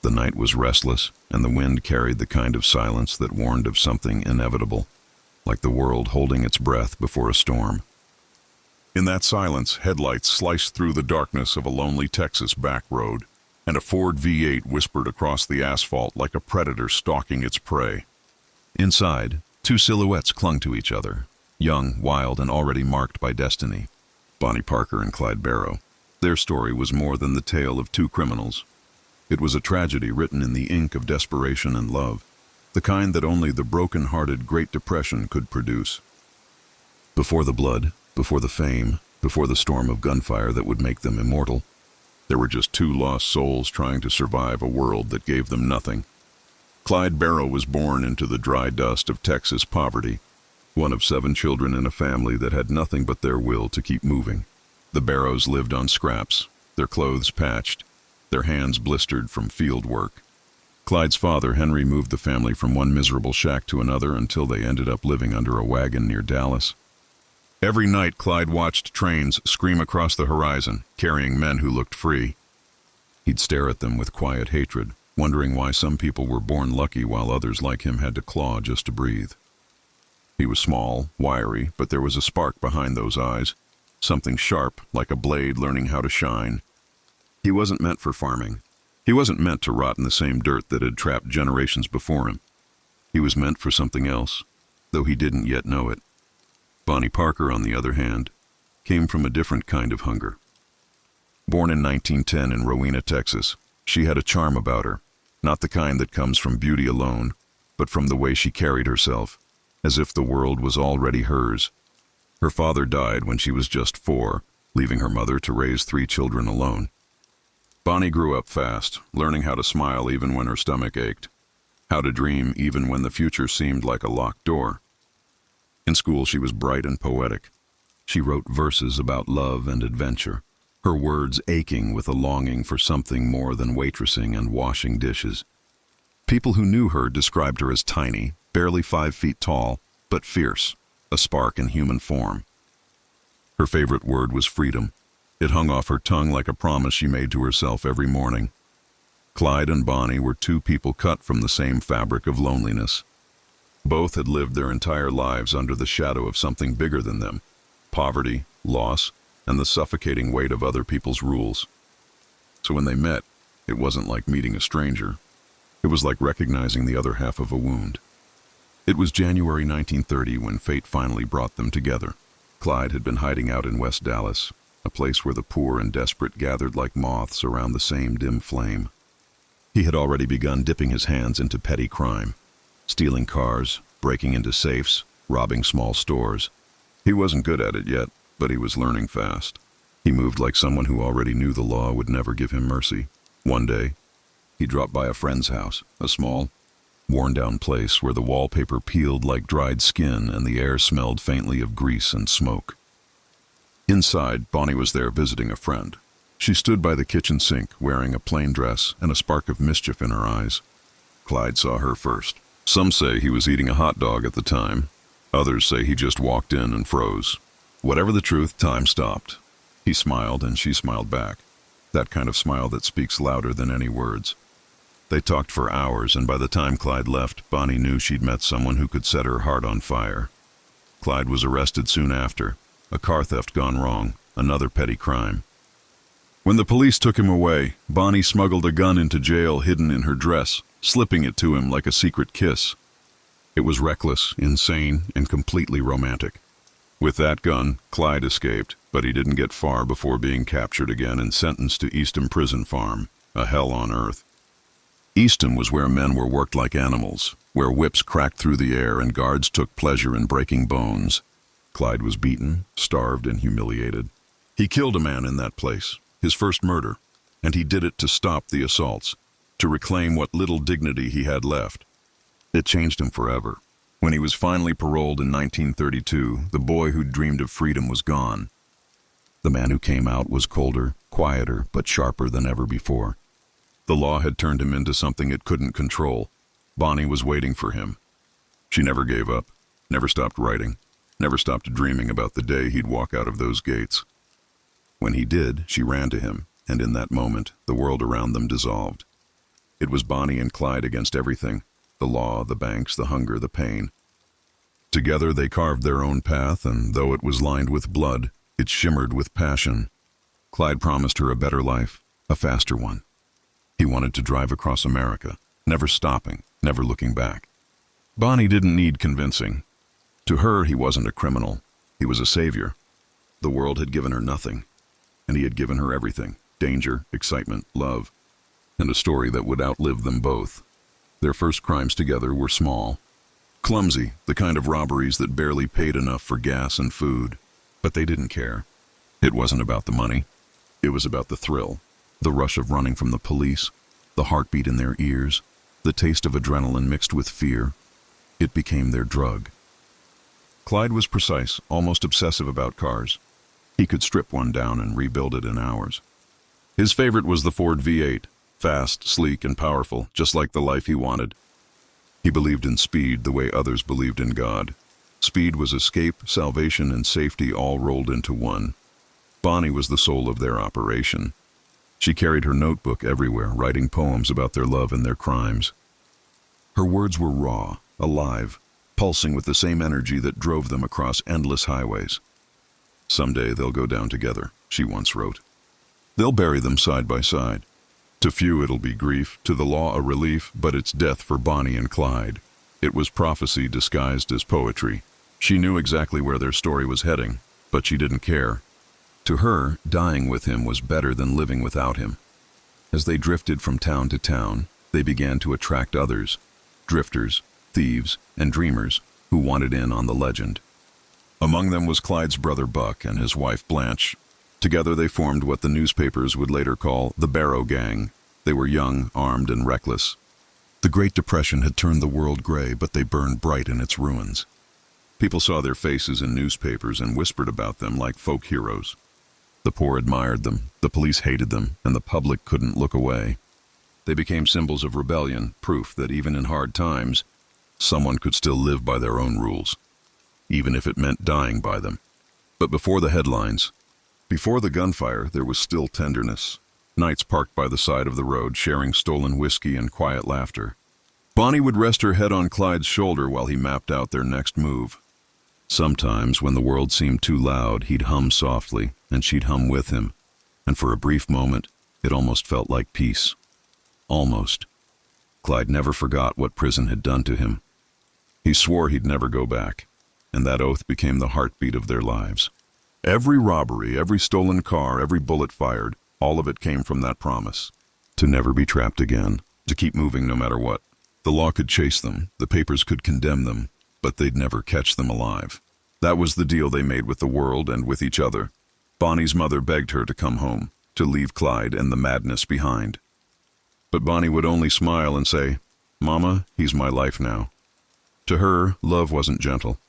The night was restless, and the wind carried the kind of silence that warned of something inevitable, like the world holding its breath before a storm. In that silence, headlights sliced through the darkness of a lonely Texas back road, and a Ford V8 whispered across the asphalt like a predator stalking its prey. Inside, two silhouettes clung to each other, young, wild, and already marked by destiny. Bonnie Parker and Clyde Barrow. Their story was more than the tale of two criminals. It was a tragedy written in the ink of desperation and love, the kind that only the broken-hearted Great Depression could produce. Before the blood, before the fame, before the storm of gunfire that would make them immortal, there were just two lost souls trying to survive a world that gave them nothing. Clyde Barrow was born into the dry dust of Texas poverty, one of 7 children in a family that had nothing but their will to keep moving. The Barrows lived on scraps, their clothes patched, their hands blistered from field work. Clyde's father, Henry, moved the family from one miserable shack to another until they ended up living under a wagon near Dallas. Every night, Clyde watched trains scream across the horizon, carrying men who looked free. He'd stare at them with quiet hatred, wondering why some people were born lucky while others like him had to claw just to breathe. He was small, wiry, but there was a spark behind those eyes, something sharp, like a blade learning how to shine. He wasn't meant for farming. He wasn't meant to rot in the same dirt that had trapped generations before him. He was meant for something else, though he didn't yet know it. Bonnie Parker, on the other hand, came from a different kind of hunger. Born in 1910 in Rowena, Texas, she had a charm about her, not the kind that comes from beauty alone, but from the way she carried herself, as if the world was already hers. Her father died when she was just 4, leaving her mother to raise 3 children alone. Bonnie grew up fast, learning how to smile even when her stomach ached, how to dream even when the future seemed like a locked door. In school, she was bright and poetic. She wrote verses about love and adventure, her words aching with a longing for something more than waitressing and washing dishes. People who knew her described her as tiny, barely 5 feet tall, but fierce, a spark in human form. Her favorite word was freedom. It hung off her tongue like a promise she made to herself every morning. Clyde and Bonnie were 2 people cut from the same fabric of loneliness. Both had lived their entire lives under the shadow of something bigger than them: poverty, loss, and the suffocating weight of other people's rules. So when they met, it wasn't like meeting a stranger. It was like recognizing the other half of a wound. It was January 1930 when fate finally brought them together. Clyde had been hiding out in West Dallas, a place where the poor and desperate gathered like moths around the same dim flame. He had already begun dipping his hands into petty crime, stealing cars, breaking into safes, robbing small stores. He wasn't good at it yet, but he was learning fast. He moved like someone who already knew the law would never give him mercy. One day, he dropped by a friend's house, a small, worn-down place where the wallpaper peeled like dried skin and the air smelled faintly of grease and smoke. Inside, Bonnie was there visiting a friend. She stood by the kitchen sink, wearing a plain dress and a spark of mischief in her eyes. Clyde saw her first. Some say he was eating a hot dog at the time. Others say he just walked in and froze. Whatever the truth, time stopped. He smiled and she smiled back. That kind of smile that speaks louder than any words. They talked for hours, and by the time Clyde left, Bonnie knew she'd met someone who could set her heart on fire. Clyde was arrested soon after. A car theft gone wrong, another petty crime. When the police took him away, Bonnie smuggled a gun into jail hidden in her dress, slipping it to him like a secret kiss. It was reckless, insane, and completely romantic. With that gun, Clyde escaped, but he didn't get far before being captured again and sentenced to Eastham Prison Farm, a hell on earth. Eastham was where men were worked like animals, where whips cracked through the air and guards took pleasure in breaking bones. Clyde was beaten, starved, and humiliated. He killed a man in that place, his first murder, and he did it to stop the assaults, to reclaim what little dignity he had left. It changed him forever. When he was finally paroled in 1932, the boy who'd dreamed of freedom was gone. The man who came out was colder, quieter, but sharper than ever before. The law had turned him into something it couldn't control. Bonnie was waiting for him. She never gave up, never stopped writing, never stopped dreaming about the day he'd walk out of those gates. When he did, she ran to him, and in that moment, the world around them dissolved. It was Bonnie and Clyde against everything: the law, the banks, the hunger, the pain. Together they carved their own path, and though it was lined with blood, it shimmered with passion. Clyde promised her a better life, a faster one. He wanted to drive across America, never stopping, never looking back. Bonnie didn't need convincing. To her, he wasn't a criminal. He was a savior. The world had given her nothing, and he had given her everything: danger, excitement, love, and a story that would outlive them both. Their first crimes together were small, clumsy, the kind of robberies that barely paid enough for gas and food. But they didn't care. It wasn't about the money. It was about the thrill, the rush of running from the police, the heartbeat in their ears, the taste of adrenaline mixed with fear. It became their drug. Clyde was precise, almost obsessive about cars. He could strip one down and rebuild it in hours. His favorite was the Ford V8, fast, sleek, and powerful, just like the life he wanted. He believed in speed the way others believed in God. Speed was escape, salvation, and safety all rolled into one. Bonnie was the soul of their operation. She carried her notebook everywhere, writing poems about their love and their crimes. Her words were raw, alive, pulsing with the same energy that drove them across endless highways. "Someday they'll go down together," she once wrote. "They'll bury them side by side. To few it'll be grief, to the law a relief, but it's death for Bonnie and Clyde." It was prophecy disguised as poetry. She knew exactly where their story was heading, but she didn't care. To her, dying with him was better than living without him. As they drifted from town to town, they began to attract others: drifters, thieves, and dreamers who wanted in on the legend. Among them was Clyde's brother Buck and his wife Blanche. Together they formed what the newspapers would later call the Barrow Gang. They were young, armed, and reckless. The Great Depression had turned the world gray, but they burned bright in its ruins. People saw their faces in newspapers and whispered about them like folk heroes. The poor admired them, the police hated them, and the public couldn't look away. They became symbols of rebellion, proof that even in hard times, someone could still live by their own rules, even if it meant dying by them. But before the headlines, before the gunfire, there was still tenderness. Nights parked by the side of the road, sharing stolen whiskey and quiet laughter. Bonnie would rest her head on Clyde's shoulder while he mapped out their next move. Sometimes, when the world seemed too loud, he'd hum softly, and she'd hum with him. And for a brief moment, it almost felt like peace. Almost. Clyde never forgot what prison had done to him. He swore he'd never go back, and that oath became the heartbeat of their lives. Every robbery, every stolen car, every bullet fired, all of it came from that promise. To never be trapped again, to keep moving no matter what. The law could chase them, the papers could condemn them, but they'd never catch them alive. That was the deal they made with the world and with each other. Bonnie's mother begged her to come home, to leave Clyde and the madness behind. But Bonnie would only smile and say, "Mama, he's my life now." To her, love wasn't gentle.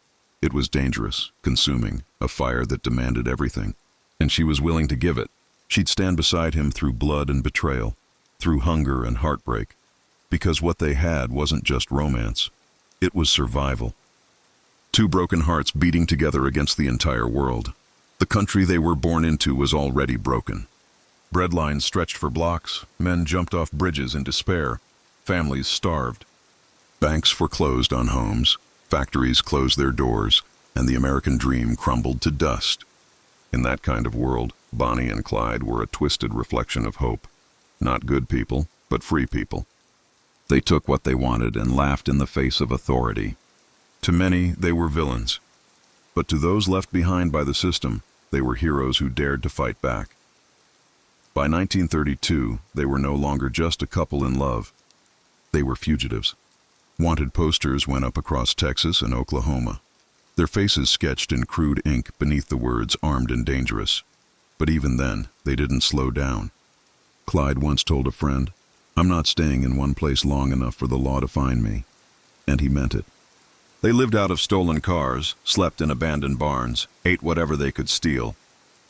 It was dangerous, consuming, a fire that demanded everything. And she was willing to give it. She'd stand beside him through blood and betrayal, through hunger and heartbreak. Because what they had wasn't just romance. It was survival. Two broken hearts beating together against the entire world. The country they were born into was already broken. Bread lines stretched for blocks, men jumped off bridges in despair, families starved. Banks foreclosed on homes, factories closed their doors, and the American dream crumbled to dust. In that kind of world, Bonnie and Clyde were a twisted reflection of hope. Not good people, but free people. They took what they wanted and laughed in the face of authority. To many, they were villains. But to those left behind by the system, they were heroes who dared to fight back. By 1932, they were no longer just a couple in love. They were fugitives. Wanted posters went up across Texas and Oklahoma, their faces sketched in crude ink beneath the words "armed and dangerous." But even then, they didn't slow down. Clyde once told a friend, "I'm not staying in one place long enough for the law to find me." And he meant it. They lived out of stolen cars, slept in abandoned barns, ate whatever they could steal.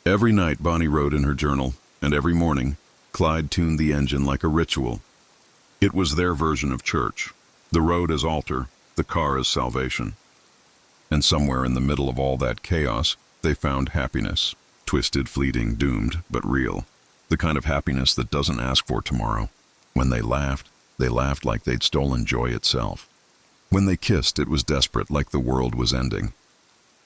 Every night, Bonnie wrote in her journal, and every morning, Clyde tuned the engine like a ritual. It was their version of church. The road as altar, the car as salvation. And somewhere in the middle of all that chaos, they found happiness. Twisted, fleeting, doomed, but real. The kind of happiness that doesn't ask for tomorrow. When they laughed, They laughed like they'd stolen joy itself. When they kissed, it was desperate, like the world was ending.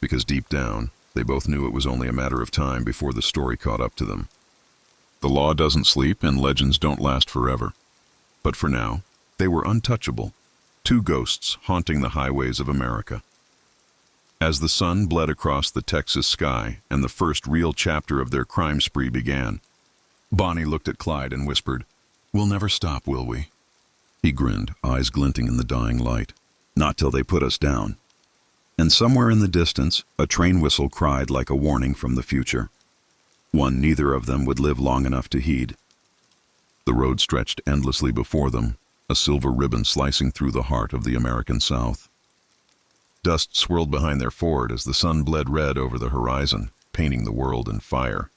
Because deep down, they both knew it was only a matter of time before the story caught up to them. The law doesn't sleep and legends don't last forever. But for now, they were untouchable, two ghosts haunting the highways of America. As the sun bled across the Texas sky and the first real chapter of their crime spree began, Bonnie looked at Clyde and whispered, "We'll never stop, will we?" He grinned, eyes glinting in the dying light. "Not till they put us down." And somewhere in the distance, a train whistle cried like a warning from the future. One neither of them would live long enough to heed. The road stretched endlessly before them, a silver ribbon slicing through the heart of the American South. Dust swirled behind their Ford as the sun bled red over the horizon, painting the world in fire.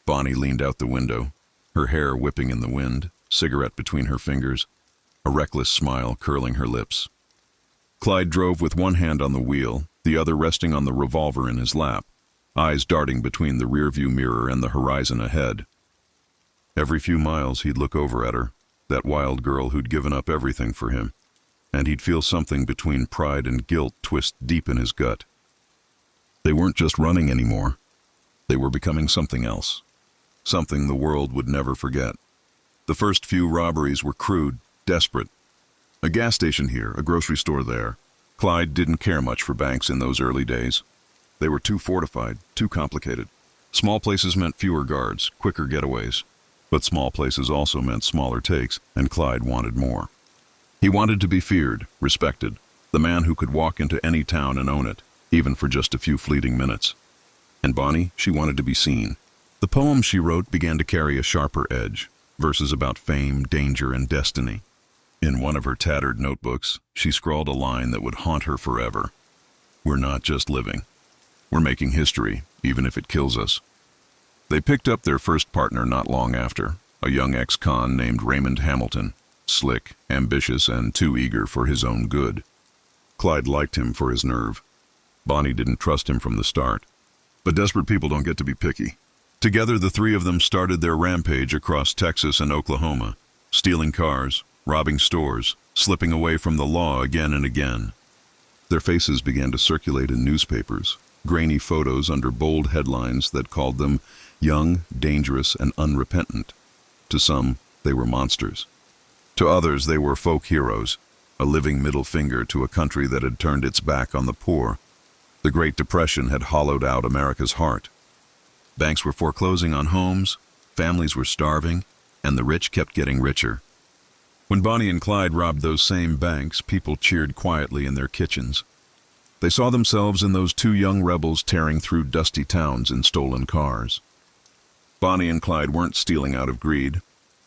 Bonnie leaned out the window, her hair whipping in the wind, cigarette between her fingers, a reckless smile curling her lips. Clyde drove with one hand on the wheel, the other resting on the revolver in his lap, eyes darting between the rearview mirror and the horizon ahead. Every few miles he'd look over at her, that wild girl who'd given up everything for him, and he'd feel something between pride and guilt twist deep in his gut. They weren't just running anymore. They were becoming something else, something the world would never forget. The first few robberies were crude, desperate. A gas station here, a grocery store there. Clyde didn't care much for banks in those early days. They were too fortified, too complicated. Small places meant fewer guards, quicker getaways. But small places also meant smaller takes, and Clyde wanted more. He wanted to be feared, respected, the man who could walk into any town and own it, even for just a few fleeting minutes. And Bonnie, she wanted to be seen. The poems she wrote began to carry a sharper edge, verses about fame, danger, and destiny. In one of her tattered notebooks, she scrawled a line that would haunt her forever. "We're not just living. We're making history, even if it kills us." They picked up their first partner not long after, a young ex-con named Raymond Hamilton, slick, ambitious, and too eager for his own good. Clyde liked him for his nerve. Bonnie didn't trust him from the start. But desperate people don't get to be picky. Together, the three of them started their rampage across Texas and Oklahoma, stealing cars, robbing stores, slipping away from the law again and again. Their faces began to circulate in newspapers, grainy photos under bold headlines that called them young, dangerous, and unrepentant. To some, they were monsters. To others, they were folk heroes, a living middle finger to a country that had turned its back on the poor. The Great Depression had hollowed out America's heart. Banks were foreclosing on homes, families were starving, and the rich kept getting richer. When Bonnie and Clyde robbed those same banks, people cheered quietly in their kitchens. They saw themselves in those two young rebels tearing through dusty towns in stolen cars. Bonnie and Clyde weren't stealing out of greed.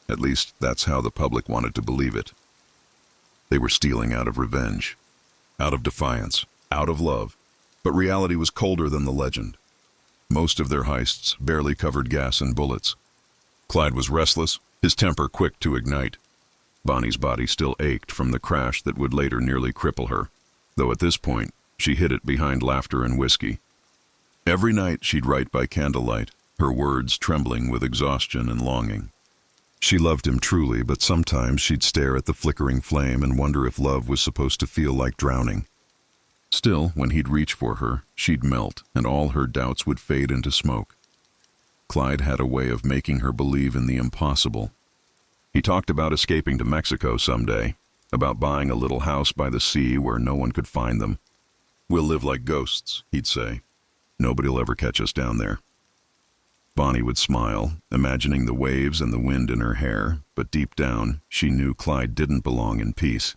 At least, that's how the public wanted to believe it. They were stealing out of revenge, out of defiance, out of love. But reality was colder than the legend. Most of their heists barely covered gas and bullets. Clyde was restless, his temper quick to ignite. Bonnie's body still ached from the crash that would later nearly cripple her, though at this point, she hid it behind laughter and whiskey. Every night she'd write by candlelight, her words trembling with exhaustion and longing. She loved him truly, but sometimes she'd stare at the flickering flame and wonder if love was supposed to feel like drowning. Still, when he'd reach for her, she'd melt, and all her doubts would fade into smoke. Clyde had a way of making her believe in the impossible. He talked about escaping to Mexico someday, about buying a little house by the sea where no one could find them. "We'll live like ghosts," he'd say. "Nobody'll ever catch us down there." Bonnie would smile, imagining the waves and the wind in her hair, but deep down, she knew Clyde didn't belong in peace.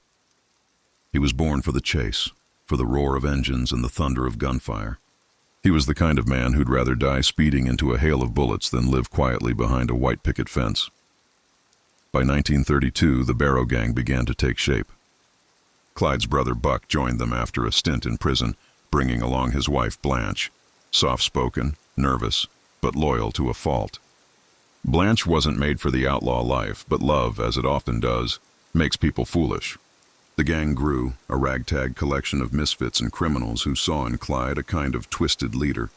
He was born for the chase, for the roar of engines and the thunder of gunfire. He was the kind of man who'd rather die speeding into a hail of bullets than live quietly behind a white picket fence. By 1932, the Barrow gang began to take shape. Clyde's brother Buck joined them after a stint in prison, bringing along his wife Blanche, soft-spoken, nervous, but loyal to a fault. Blanche wasn't made for the outlaw life, but love, as it often does, makes people foolish. The gang grew, a ragtag collection of misfits and criminals who saw in Clyde a kind of twisted leader,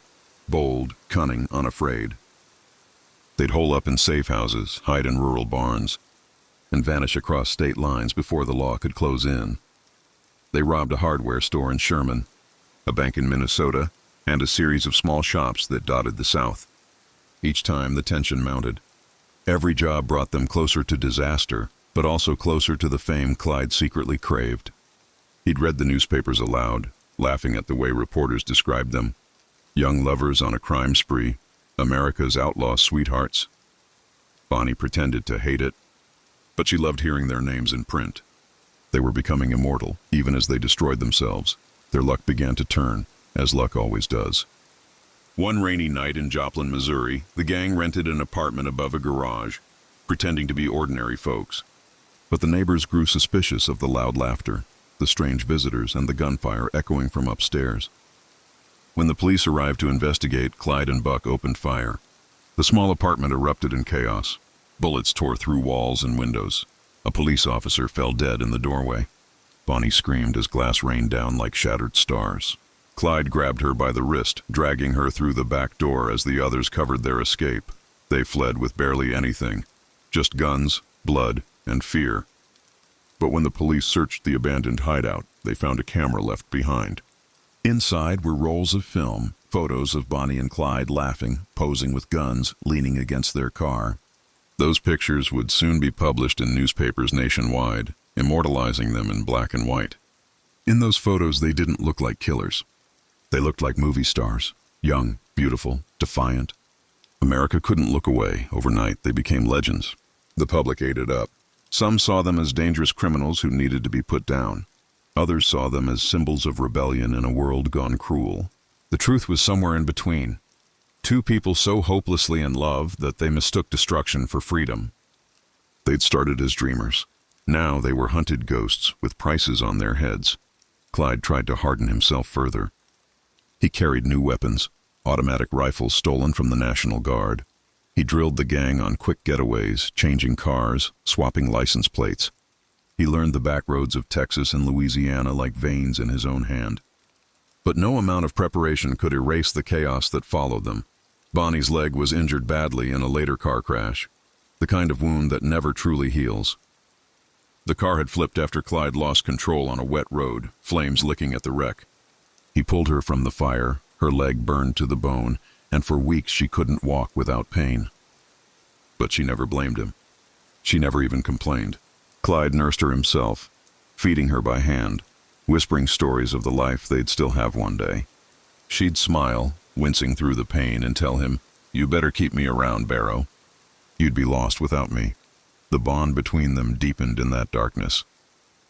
bold, cunning, unafraid. They'd hole up in safe houses, hide in rural barns. and vanish across state lines before the law could close in. They robbed a hardware store in Sherman, a bank in Minnesota, and a series of small shops that dotted the South. Each time the tension mounted. Every job brought them closer to disaster, but also closer to the fame Clyde secretly craved. He'd read the newspapers aloud, laughing at the way reporters described them. Young lovers on a crime spree, America's outlaw sweethearts. Bonnie pretended to hate it, but she loved hearing their names in print. They were becoming immortal, even as they destroyed themselves. Their luck began to turn, as luck always does. One rainy night in Joplin, Missouri, the gang rented an apartment above a garage, pretending to be ordinary folks. But the neighbors grew suspicious of the loud laughter, the strange visitors, and the gunfire echoing from upstairs. When the police arrived to investigate, Clyde and Buck opened fire. The small apartment erupted in chaos. Bullets tore through walls and windows. A police officer fell dead in the doorway. Bonnie screamed as glass rained down like shattered stars. Clyde grabbed her by the wrist, dragging her through the back door as the others covered their escape. They fled with barely anything, just guns, blood, and fear. But when the police searched the abandoned hideout, they found a camera left behind. Inside were rolls of film, photos of Bonnie and Clyde laughing, posing with guns, leaning against their car. Those pictures would soon be published in newspapers nationwide, immortalizing them in black and white. In those photos, they didn't look like killers. They looked like movie stars, young, beautiful, defiant. America couldn't look away. Overnight, they became legends. The public ate it up. Some saw them as dangerous criminals who needed to be put down. Others saw them as symbols of rebellion in a world gone cruel. The truth was somewhere in between. Two people so hopelessly in love that they mistook destruction for freedom. They'd started as dreamers. Now they were hunted ghosts with prices on their heads. Clyde tried to harden himself further. He carried new weapons, automatic rifles stolen from the National Guard. He drilled the gang on quick getaways, changing cars, swapping license plates. He learned the backroads of Texas and Louisiana like veins in his own hand. But no amount of preparation could erase the chaos that followed them. Bonnie's leg was injured badly in a later car crash, the kind of wound that never truly heals. The car had flipped after Clyde lost control on a wet road, flames licking at the wreck. He pulled her from the fire, her leg burned to the bone, and for weeks she couldn't walk without pain. But she never blamed him. She never even complained. Clyde nursed her himself, feeding her by hand, whispering stories of the life they'd still have one day. She'd smile, wincing through the pain, and tell him, "You better keep me around, Barrow. You'd be lost without me." The bond between them deepened in that darkness.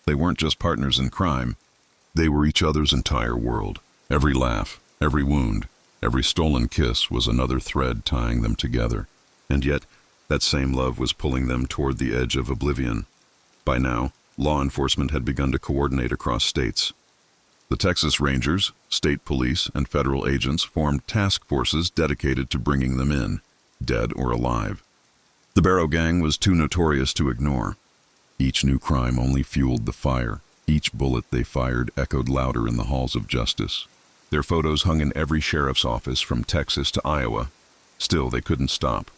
They weren't just partners in crime. They were each other's entire world. Every laugh, every wound, every stolen kiss was another thread tying them together. And yet, that same love was pulling them toward the edge of oblivion. By now, law enforcement had begun to coordinate across states. The Texas Rangers, state police, and federal agents formed task forces dedicated to bringing them in, dead or alive. The Barrow gang was too notorious to ignore. Each new crime only fueled the fire. Each bullet they fired echoed louder in the halls of justice. Their photos hung in every sheriff's office from Texas to Iowa. Still, they couldn't stop.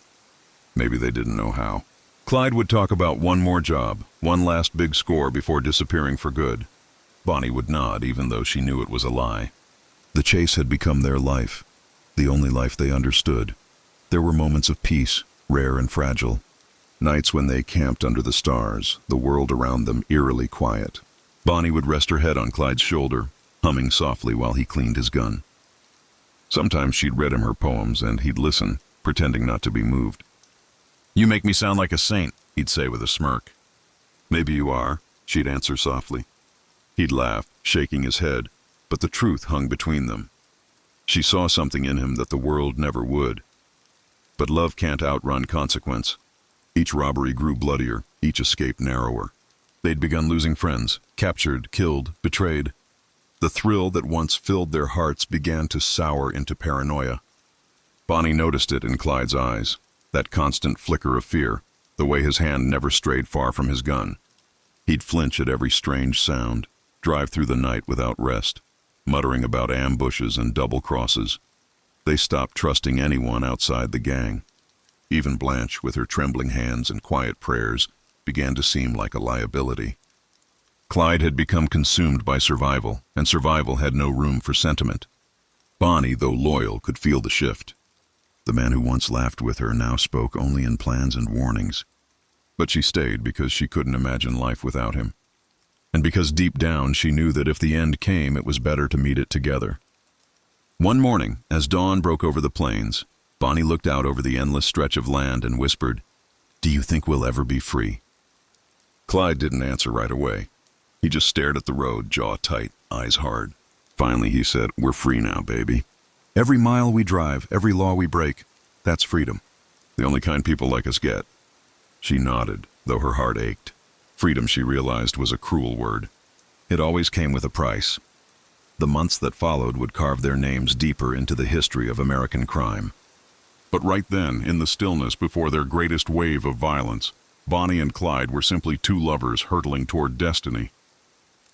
Maybe they didn't know how. Clyde would talk about one more job, one last big score before disappearing for good. Bonnie would nod, even though she knew it was a lie. The chase had become their life, the only life they understood. There were moments of peace, rare and fragile. Nights when they camped under the stars, the world around them eerily quiet. Bonnie would rest her head on Clyde's shoulder, humming softly while he cleaned his gun. Sometimes she'd read him her poems, and he'd listen, pretending not to be moved. "You make me sound like a saint," he'd say with a smirk. "Maybe you are," she'd answer softly. He'd laugh, shaking his head, but the truth hung between them. She saw something in him that the world never would. But love can't outrun consequence. Each robbery grew bloodier, each escape narrower. They'd begun losing friends, captured, killed, betrayed. The thrill that once filled their hearts began to sour into paranoia. Bonnie noticed it in Clyde's eyes, that constant flicker of fear, the way his hand never strayed far from his gun. He'd flinch at every strange sound, drive through the night without rest, muttering about ambushes and double crosses. They stopped trusting anyone outside the gang. Even Blanche, with her trembling hands and quiet prayers, began to seem like a liability. Clyde had become consumed by survival, and survival had no room for sentiment. Bonnie, though loyal, could feel the shift. The man who once laughed with her now spoke only in plans and warnings. But she stayed because she couldn't imagine life without him. And because deep down she knew that if the end came, it was better to meet it together. One morning, as dawn broke over the plains, Bonnie looked out over the endless stretch of land and whispered, "Do you think we'll ever be free?" Clyde didn't answer right away. He just stared at the road, jaw tight, eyes hard. Finally he said, "We're free now, baby. Every mile we drive, every law we break, that's freedom. The only kind people like us get." She nodded, though her heart ached. Freedom, she realized, was a cruel word. It always came with a price. The months that followed would carve their names deeper into the history of American crime. But right then, in the stillness before their greatest wave of violence, Bonnie and Clyde were simply two lovers hurtling toward destiny.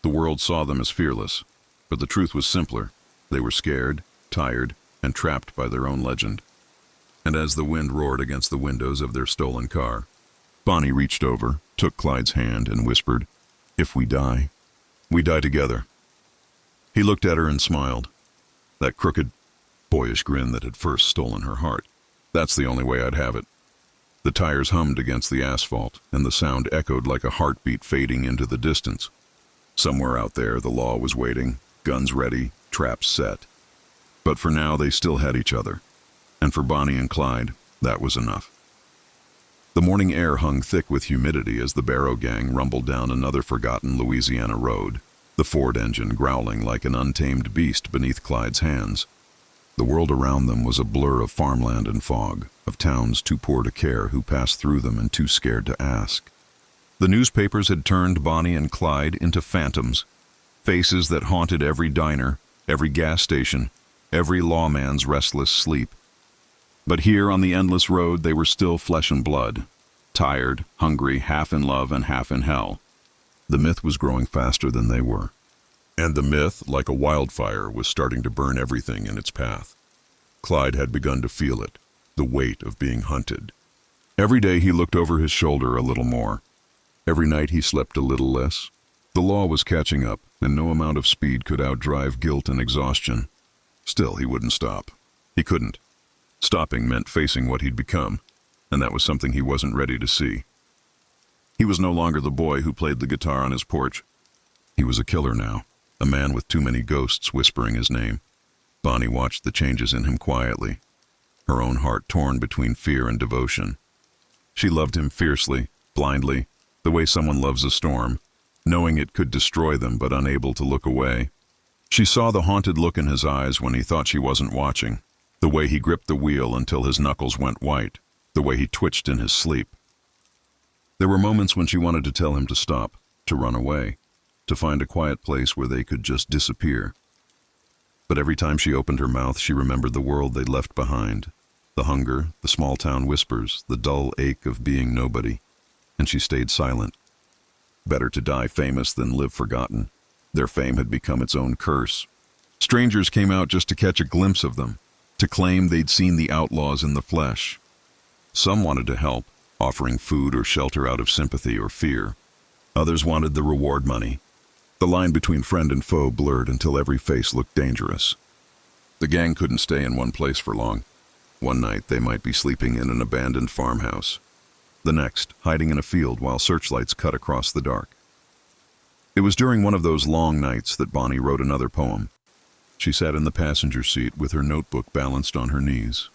The world saw them as fearless, but the truth was simpler. They were scared, tired, and trapped by their own legend. And as the wind roared against the windows of their stolen car, Bonnie reached over, took Clyde's hand, and whispered, "If we die, we die together." He looked at her and smiled. That crooked, boyish grin that had first stolen her heart. "That's the only way I'd have it." The tires hummed against the asphalt, and the sound echoed like a heartbeat fading into the distance. Somewhere out there, the law was waiting, guns ready, traps set. But for now, they still had each other. And for Bonnie and Clyde, that was enough. The morning air hung thick with humidity as the Barrow gang rumbled down another forgotten Louisiana road, the Ford engine growling like an untamed beast beneath Clyde's hands. The world around them was a blur of farmland and fog, of towns too poor to care who passed through them and too scared to ask. The newspapers had turned Bonnie and Clyde into phantoms, faces that haunted every diner, every gas station, every lawman's restless sleep. But here on the endless road they were still flesh and blood, tired, hungry, half in love and half in hell. The myth was growing faster than they were. And the myth, like a wildfire, was starting to burn everything in its path. Clyde had begun to feel it, the weight of being hunted. Every day he looked over his shoulder a little more. Every night he slept a little less. The law was catching up, and no amount of speed could outdrive guilt and exhaustion. Still, he wouldn't stop. He couldn't. Stopping meant facing what he'd become, and that was something he wasn't ready to see. He was no longer the boy who played the guitar on his porch. He was a killer now, a man with too many ghosts whispering his name. Bonnie watched the changes in him quietly, her own heart torn between fear and devotion. She loved him fiercely, blindly, the way someone loves a storm, knowing it could destroy them but unable to look away. She saw the haunted look in his eyes when he thought she wasn't watching, the way he gripped the wheel until his knuckles went white, the way he twitched in his sleep. There were moments when she wanted to tell him to stop, to run away, to find a quiet place where they could just disappear. But every time she opened her mouth, she remembered the world they'd left behind, the hunger, the small-town whispers, the dull ache of being nobody, and she stayed silent. Better to die famous than live forgotten. Their fame had become its own curse. Strangers came out just to catch a glimpse of them, to claim they'd seen the outlaws in the flesh. Some wanted to help, offering food or shelter out of sympathy or fear. Others wanted the reward money. The line between friend and foe blurred until every face looked dangerous. The gang couldn't stay in one place for long. One night they might be sleeping in an abandoned farmhouse. The next, hiding in a field while searchlights cut across the dark. It was during one of those long nights that Bonnie wrote another poem. She sat in the passenger seat with her notebook balanced on her knees,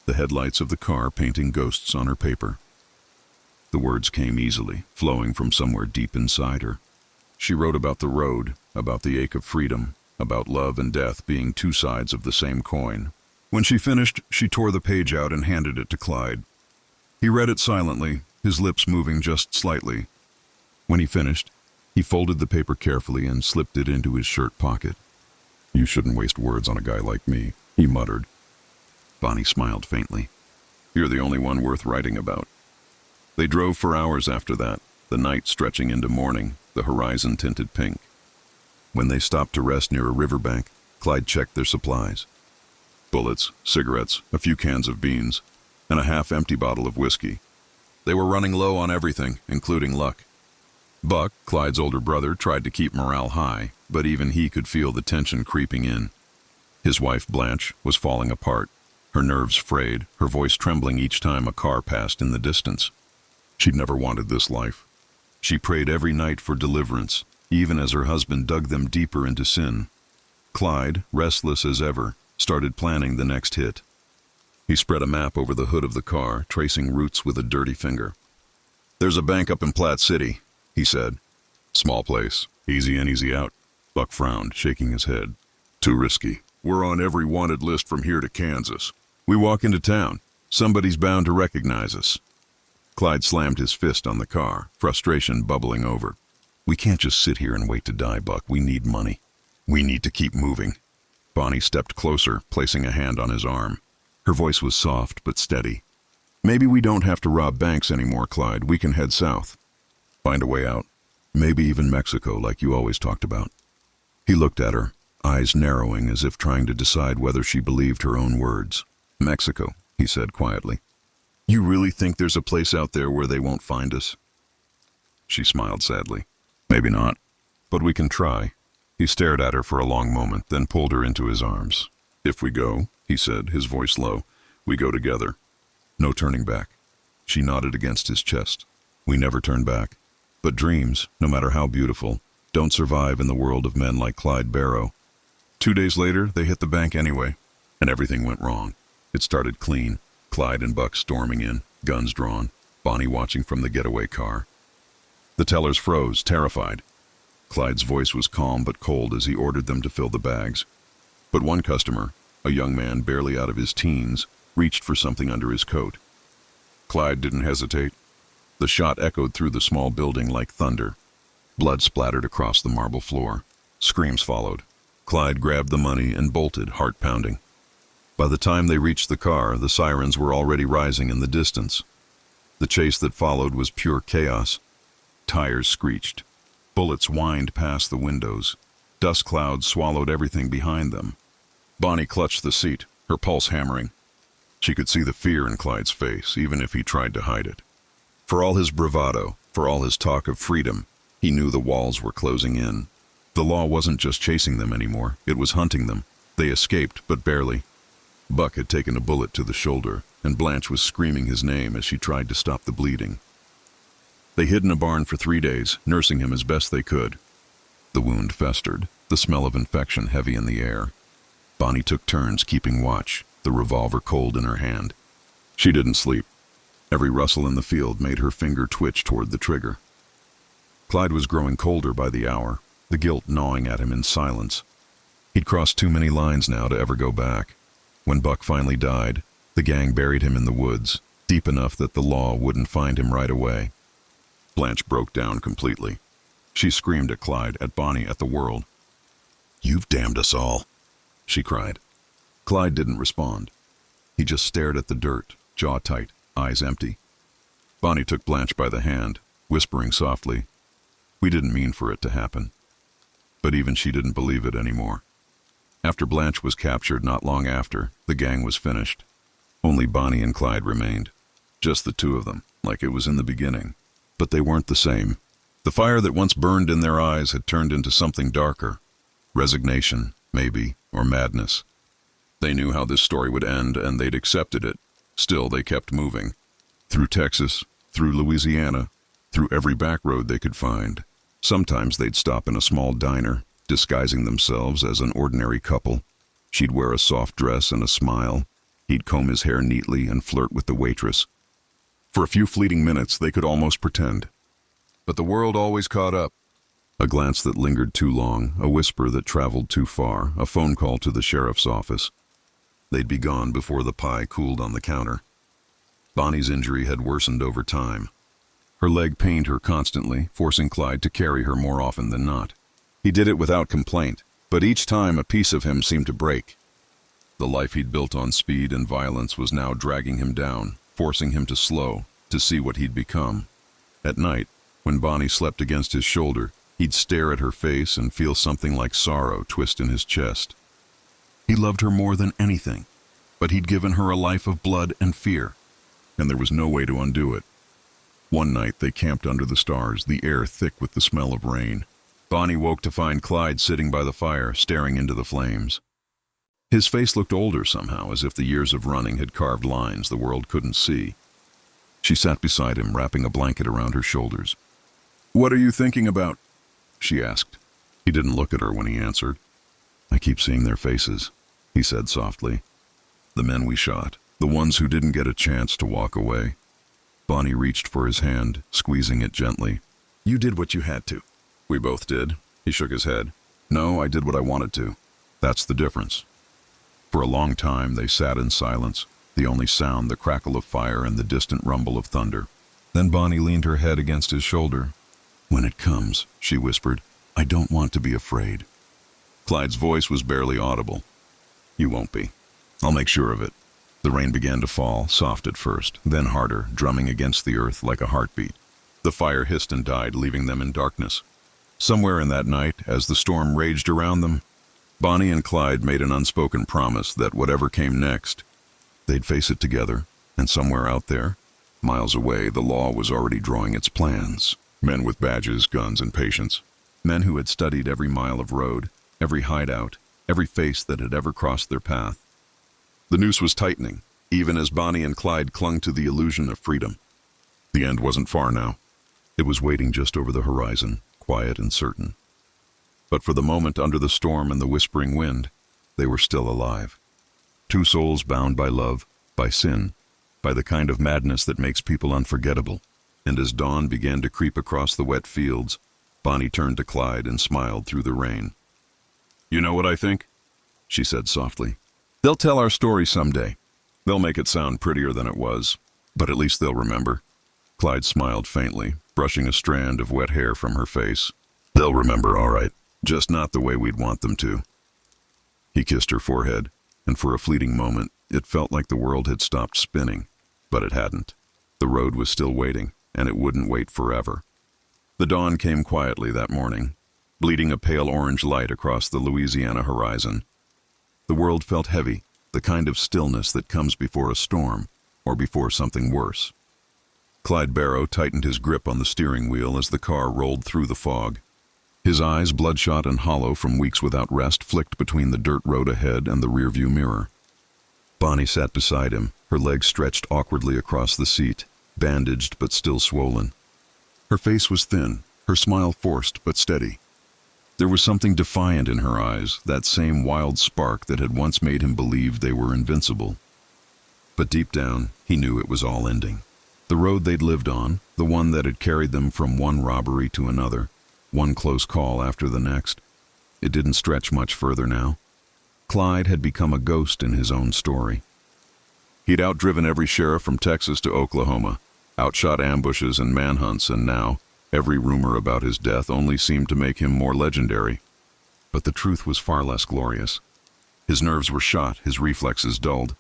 the headlights of the car painting ghosts on her paper. The words came easily, flowing from somewhere deep inside her. She wrote about the road, about the ache of freedom, about love and death being two sides of the same coin. When she finished, she tore the page out and handed it to Clyde. He read it silently, his lips moving just slightly. When he finished, he folded the paper carefully and slipped it into his shirt pocket. "You shouldn't waste words on a guy like me," he muttered. Bonnie smiled faintly. "You're the only one worth writing about." They drove for hours after that, the night stretching into morning, the horizon tinted pink. When they stopped to rest near a riverbank, Clyde checked their supplies. Bullets, cigarettes, a few cans of beans, and a half-empty bottle of whiskey. They were running low on everything, including luck. Buck, Clyde's older brother, tried to keep morale high, but even he could feel the tension creeping in. His wife, Blanche, was falling apart, her nerves frayed, her voice trembling each time a car passed in the distance. She'd never wanted this life. She prayed every night for deliverance, even as her husband dug them deeper into sin. Clyde, restless as ever, started planning the next hit. He spread a map over the hood of the car, tracing routes with a dirty finger. "There's a bank up in Platte City," he said. "Small place, easy in, easy out." Buck frowned, shaking his head. "Too risky. We're on every wanted list from here to Kansas. We walk into town, somebody's bound to recognize us." Clyde slammed his fist on the car, frustration bubbling over. "We can't just sit here and wait to die, Buck. We need money. We need to keep moving." Bonnie stepped closer, placing a hand on his arm. Her voice was soft but steady. "Maybe we don't have to rob banks anymore, Clyde. We can head south. Find a way out. Maybe even Mexico, like you always talked about." He looked at her, eyes narrowing as if trying to decide whether she believed her own words. "Mexico," he said quietly. "You really think there's a place out there where they won't find us?" She smiled sadly. "Maybe not, but we can try." He stared at her for a long moment, then pulled her into his arms. "If we go," he said, his voice low, "we go together. No turning back." She nodded against his chest. "We never turn back. But dreams, no matter how beautiful, don't survive in the world of men like Clyde Barrow." 2 days later, they hit the bank anyway, and everything went wrong. It started clean, Clyde and Buck storming in, guns drawn, Bonnie watching from the getaway car. The tellers froze, terrified. Clyde's voice was calm but cold as he ordered them to fill the bags. But one customer, a young man barely out of his teens, reached for something under his coat. Clyde didn't hesitate. The shot echoed through the small building like thunder. Blood splattered across the marble floor. Screams followed. Clyde grabbed the money and bolted, heart pounding. By the time they reached the car, the sirens were already rising in the distance. The chase that followed was pure chaos. Tires screeched. Bullets whined past the windows. Dust clouds swallowed everything behind them. Bonnie clutched the seat, her pulse hammering. She could see the fear in Clyde's face, even if he tried to hide it. For all his bravado, for all his talk of freedom, he knew the walls were closing in. The law wasn't just chasing them anymore, it was hunting them. They escaped, but barely. Buck had taken a bullet to the shoulder, and Blanche was screaming his name as she tried to stop the bleeding. They hid in a barn for 3 days, nursing him as best they could. The wound festered, the smell of infection heavy in the air. Bonnie took turns keeping watch, the revolver cold in her hand. She didn't sleep. Every rustle in the field made her finger twitch toward the trigger. Clyde was growing colder by the hour, the guilt gnawing at him in silence. He'd crossed too many lines now to ever go back. When Buck finally died, the gang buried him in the woods, deep enough that the law wouldn't find him right away. Blanche broke down completely. She screamed at Clyde, at Bonnie, at the world. "You've damned us all," she cried. Clyde didn't respond. He just stared at the dirt, jaw tight, eyes empty. Bonnie took Blanche by the hand, whispering softly, "We didn't mean for it to happen." But even she didn't believe it anymore. After Blanche was captured not long after, the gang was finished. Only Bonnie and Clyde remained. Just the two of them, like it was in the beginning. But they weren't the same. The fire that once burned in their eyes had turned into something darker. Resignation, maybe, or madness. They knew how this story would end, and they'd accepted it. Still, they kept moving. Through Texas, through Louisiana, through every back road they could find. Sometimes they'd stop in a small diner, disguising themselves as an ordinary couple. She'd wear a soft dress and a smile. He'd comb his hair neatly and flirt with the waitress. For a few fleeting minutes, they could almost pretend. But the world always caught up. A glance that lingered too long, a whisper that traveled too far, a phone call to the sheriff's office. They'd be gone before the pie cooled on the counter. Bonnie's injury had worsened over time. Her leg pained her constantly, forcing Clyde to carry her more often than not. He did it without complaint, but each time a piece of him seemed to break. The life he'd built on speed and violence was now dragging him down, forcing him to slow, to see what he'd become. At night, when Bonnie slept against his shoulder, he'd stare at her face and feel something like sorrow twist in his chest. He loved her more than anything, but he'd given her a life of blood and fear, and there was no way to undo it. One night they camped under the stars, the air thick with the smell of rain. Bonnie woke to find Clyde sitting by the fire, staring into the flames. His face looked older somehow, as if the years of running had carved lines the world couldn't see. She sat beside him, wrapping a blanket around her shoulders. "What are you thinking about?" she asked. He didn't look at her when he answered. "I keep seeing their faces," he said softly. "The men we shot, the ones who didn't get a chance to walk away." Bonnie reached for his hand, squeezing it gently. "You did what you had to." "We both did." He shook his head. "No, I did what I wanted to. That's the difference." For a long time they sat in silence, the only sound the crackle of fire and the distant rumble of thunder. Then Bonnie leaned her head against his shoulder. "When it comes," she whispered, "I don't want to be afraid." Clyde's voice was barely audible. "You won't be. I'll make sure of it." The rain began to fall, soft at first, then harder, drumming against the earth like a heartbeat. The fire hissed and died, leaving them in darkness. Somewhere in that night, as the storm raged around them, Bonnie and Clyde made an unspoken promise that whatever came next, they'd face it together, and somewhere out there, miles away, the law was already drawing its plans. Men with badges, guns, and patience. Men who had studied every mile of road, every hideout, every face that had ever crossed their path. The noose was tightening, even as Bonnie and Clyde clung to the illusion of freedom. The end wasn't far now. It was waiting just over the horizon, quiet and certain. But for the moment, under the storm and the whispering wind, they were still alive. Two souls bound by love, by sin, by the kind of madness that makes people unforgettable. And as dawn began to creep across the wet fields, Bonnie turned to Clyde and smiled through the rain. "You know what I think?" she said softly. "They'll tell our story someday. They'll make it sound prettier than it was, but at least they'll remember." Clyde smiled faintly, brushing a strand of wet hair from her face. "They'll remember, all right, just not the way we'd want them to." He kissed her forehead, and for a fleeting moment, it felt like the world had stopped spinning, but it hadn't. The road was still waiting, and it wouldn't wait forever. The dawn came quietly that morning, bleeding a pale orange light across the Louisiana horizon. The world felt heavy, the kind of stillness that comes before a storm, or before something worse. Clyde Barrow tightened his grip on the steering wheel as the car rolled through the fog. His eyes, bloodshot and hollow from weeks without rest, flicked between the dirt road ahead and the rearview mirror. Bonnie sat beside him, her legs stretched awkwardly across the seat, bandaged but still swollen. Her face was thin, her smile forced but steady. There was something defiant in her eyes, that same wild spark that had once made him believe they were invincible. But deep down, he knew it was all ending. The road they'd lived on, the one that had carried them from one robbery to another, one close call after the next, it didn't stretch much further now. Clyde had become a ghost in his own story. He'd outdriven every sheriff from Texas to Oklahoma, outshot ambushes and manhunts, and now, every rumor about his death only seemed to make him more legendary. But the truth was far less glorious. His nerves were shot, his reflexes dulled.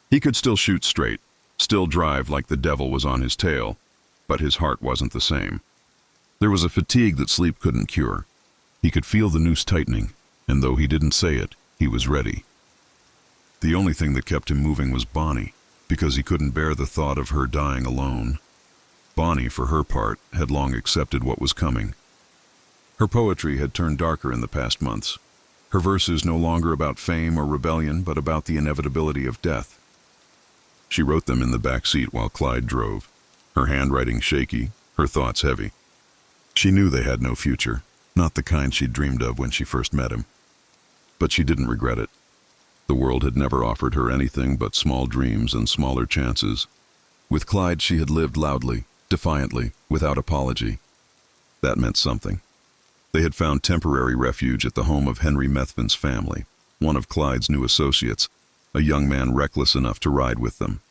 He could still shoot straight, still drive like the devil was on his tail, but his heart wasn't the same. There was a fatigue that sleep couldn't cure. He could feel the noose tightening, and though he didn't say it, he was ready. The only thing that kept him moving was Bonnie, because he couldn't bear the thought of her dying alone. Bonnie, for her part, had long accepted what was coming. Her poetry had turned darker in the past months. Her verses no longer about fame or rebellion, but about the inevitability of death. She wrote them in the back seat while Clyde drove, her handwriting shaky, her thoughts heavy. She knew they had no future, not the kind she'd dreamed of when she first met him. But she didn't regret it. The world had never offered her anything but small dreams and smaller chances. With Clyde, she had lived loudly, defiantly, without apology. That meant something. They had found temporary refuge at the home of Henry Methvin's family, one of Clyde's new associates, a young man reckless enough to ride with them.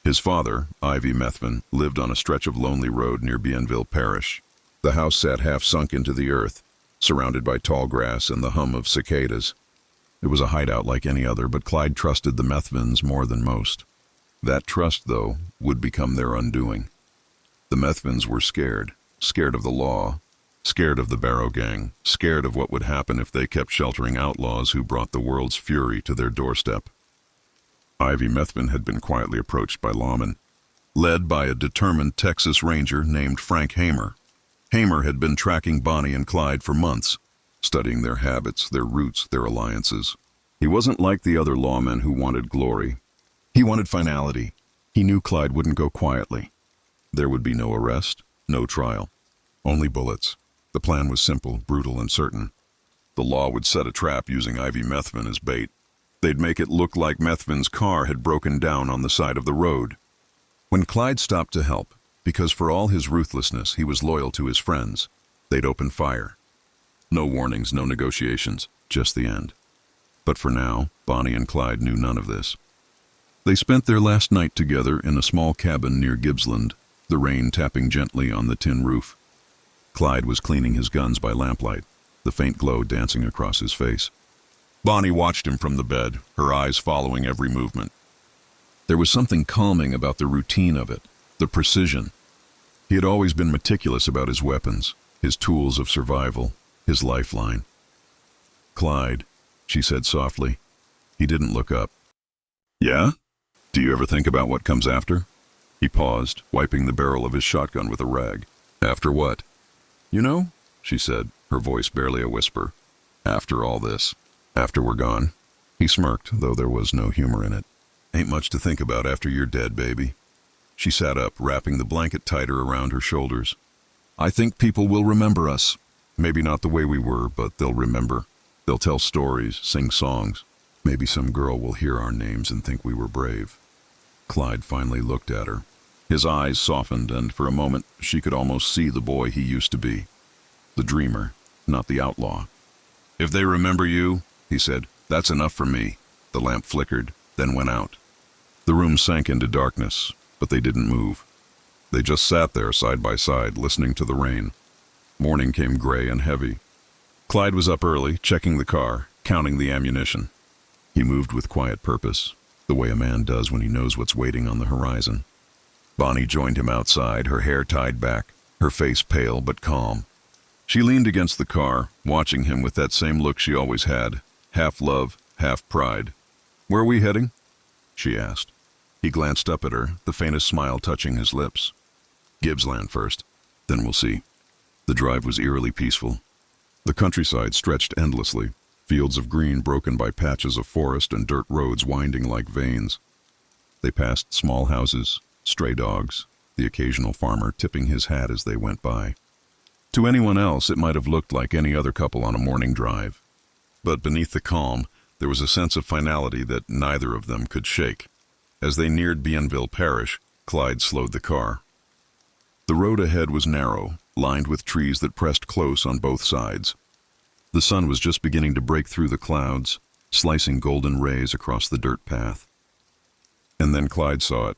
His father, Ivy Methvin, lived on a stretch of lonely road near Bienville Parish. The house sat half sunk into the earth, surrounded by tall grass and the hum of cicadas. It was a hideout like any other, but Clyde trusted the Methvins more than most. That trust, though, would become their undoing. The Methvins were scared of the law, scared of the Barrow gang, scared of what would happen if they kept sheltering outlaws who brought the world's fury to their doorstep. Ivy Methvin had been quietly approached by lawmen. led by a determined Texas Ranger named Frank Hamer. Hamer had been tracking Bonnie and Clyde for months, studying their habits, their roots, their alliances. He wasn't like the other lawmen who wanted glory. He wanted finality. He knew Clyde wouldn't go quietly. There would be no arrest, no trial, only bullets. The plan was simple, brutal, and certain. The law would set a trap using Ivy Methvin as bait. They'd make it look like Methvin's car had broken down on the side of the road. When Clyde stopped to help, because for all his ruthlessness he was loyal to his friends, they'd open fire. No warnings, no negotiations, just the end. But for now, Bonnie and Clyde knew none of this. They spent their last night together in a small cabin near Gibbsland, the rain tapping gently on the tin roof. Clyde was cleaning his guns by lamplight, the faint glow dancing across his face. Bonnie watched him from the bed, her eyes following every movement. There was something calming about the routine of it, the precision. He had always been meticulous about his weapons, his tools of survival, his lifeline. "Clyde," she said softly. He didn't look up. "Yeah? Do you ever think about what comes after?" He paused, wiping the barrel of his shotgun with a rag. "After what?" "You know," she said, her voice barely a whisper. "After all this. After we're gone." He smirked, though there was no humor in it. "Ain't much to think about after you're dead, baby." She sat up, wrapping the blanket tighter around her shoulders. "I think people will remember us. Maybe not the way we were, but they'll remember. They'll tell stories, sing songs. Maybe some girl will hear our names and think we were brave." Clyde finally looked at her. His eyes softened, and for a moment she could almost see the boy he used to be. The dreamer, not the outlaw. "If they remember you," he said, "that's enough for me." The lamp flickered, then went out. The room sank into darkness, but they didn't move. They just sat there side by side, listening to the rain. Morning came gray and heavy. Clyde was up early, checking the car, counting the ammunition. He moved with quiet purpose, the way a man does when he knows what's waiting on the horizon. Bonnie joined him outside, her hair tied back, her face pale but calm. She leaned against the car, watching him with that same look she always had, half love, half pride. "Where are we heading?" she asked. He glanced up at her, the faintest smile touching his lips. "Gibbsland first, then we'll see." The drive was eerily peaceful. The countryside stretched endlessly, fields of green broken by patches of forest and dirt roads winding like veins. They passed small houses, stray dogs, the occasional farmer tipping his hat as they went by. To anyone else, it might have looked like any other couple on a morning drive. But beneath the calm, there was a sense of finality that neither of them could shake. As they neared Bienville Parish, Clyde slowed the car. The road ahead was narrow, lined with trees that pressed close on both sides. The sun was just beginning to break through the clouds, slicing golden rays across the dirt path. And then Clyde saw it.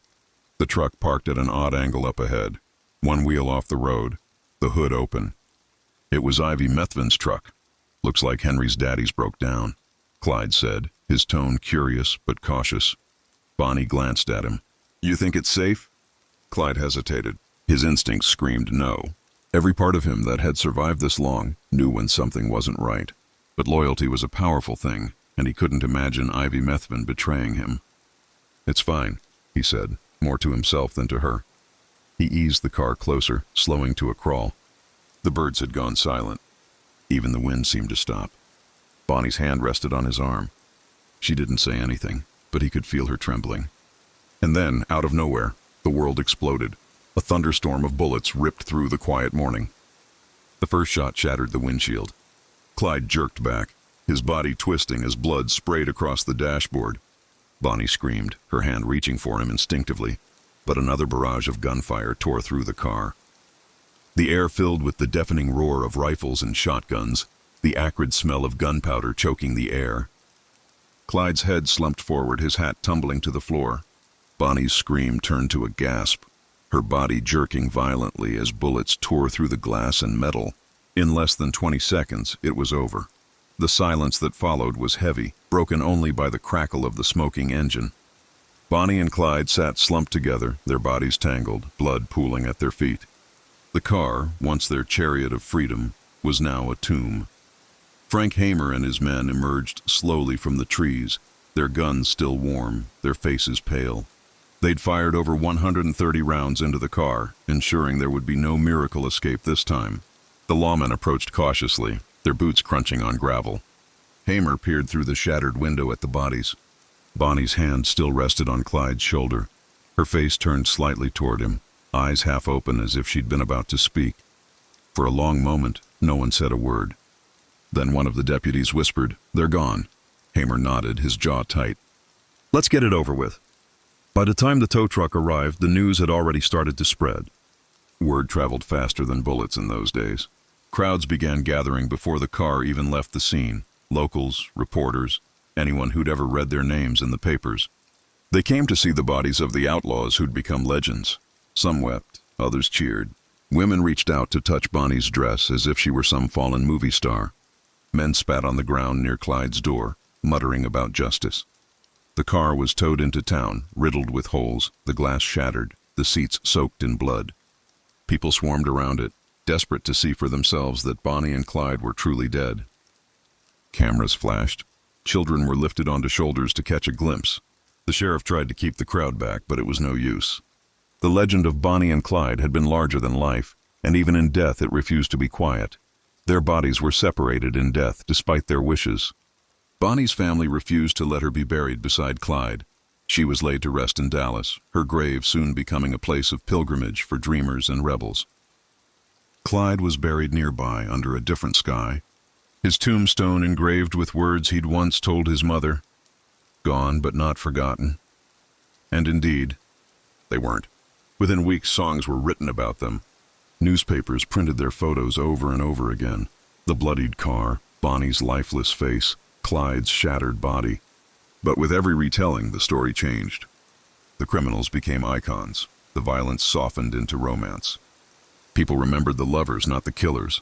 The truck parked at an odd angle up ahead, one wheel off the road, the hood open. It was Ivy Methvin's truck. "Looks like Henry's daddy's broke down," Clyde said, his tone curious but cautious. Bonnie glanced at him. "You think it's safe?" Clyde hesitated. His instincts screamed no. Every part of him that had survived this long knew when something wasn't right. But loyalty was a powerful thing, and he couldn't imagine Ivy Methvin betraying him. "It's fine," he said, more to himself than to her. He eased the car closer, slowing to a crawl. The birds had gone silent. Even the wind seemed to stop. Bonnie's hand rested on his arm. She didn't say anything, but he could feel her trembling. And then, out of nowhere, the world exploded. A thunderstorm of bullets ripped through the quiet morning. The first shot shattered the windshield. Clyde jerked back, his body twisting as blood sprayed across the dashboard. Bonnie screamed, her hand reaching for him instinctively, but another barrage of gunfire tore through the car. The air filled with the deafening roar of rifles and shotguns, the acrid smell of gunpowder choking the air. Clyde's head slumped forward, his hat tumbling to the floor. Bonnie's scream turned to a gasp, her body jerking violently as bullets tore through the glass and metal. In less than 20 seconds, it was over. The silence that followed was heavy, broken only by the crackle of the smoking engine. Bonnie and Clyde sat slumped together, their bodies tangled, blood pooling at their feet. The car, once their chariot of freedom, was now a tomb. Frank Hamer and his men emerged slowly from the trees, their guns still warm, their faces pale. They'd fired over 130 rounds into the car, ensuring there would be no miracle escape this time. The lawmen approached cautiously, their boots crunching on gravel. Hamer peered through the shattered window at the bodies. Bonnie's hand still rested on Clyde's shoulder. Her face turned slightly toward him, eyes half open as if she'd been about to speak. For a long moment, no one said a word. Then one of the deputies whispered, "They're gone." Hamer nodded, his jaw tight. "Let's get it over with." By the time the tow truck arrived, the news had already started to spread. Word traveled faster than bullets in those days. Crowds began gathering before the car even left the scene. Locals, reporters, anyone who'd ever read their names in the papers. They came to see the bodies of the outlaws who'd become legends. Some wept, others cheered. Women reached out to touch Bonnie's dress as if she were some fallen movie star. Men spat on the ground near Clyde's door, muttering about justice. The car was towed into town, riddled with holes, the glass shattered, the seats soaked in blood. People swarmed around it, desperate to see for themselves that Bonnie and Clyde were truly dead. Cameras flashed. Children were lifted onto shoulders to catch a glimpse. The sheriff tried to keep the crowd back, but it was no use. The legend of Bonnie and Clyde had been larger than life, and even in death it refused to be quiet. Their bodies were separated in death, despite their wishes. Bonnie's family refused to let her be buried beside Clyde. She was laid to rest in Dallas, her grave soon becoming a place of pilgrimage for dreamers and rebels. Clyde was buried nearby under a different sky, his tombstone engraved with words he'd once told his mother, "Gone but not forgotten." And indeed, they weren't. Within weeks, songs were written about them. Newspapers printed their photos over and over again. The bloodied car, Bonnie's lifeless face, Clyde's shattered body. But with every retelling, the story changed. The criminals became icons. The violence softened into romance. People remembered the lovers, not the killers.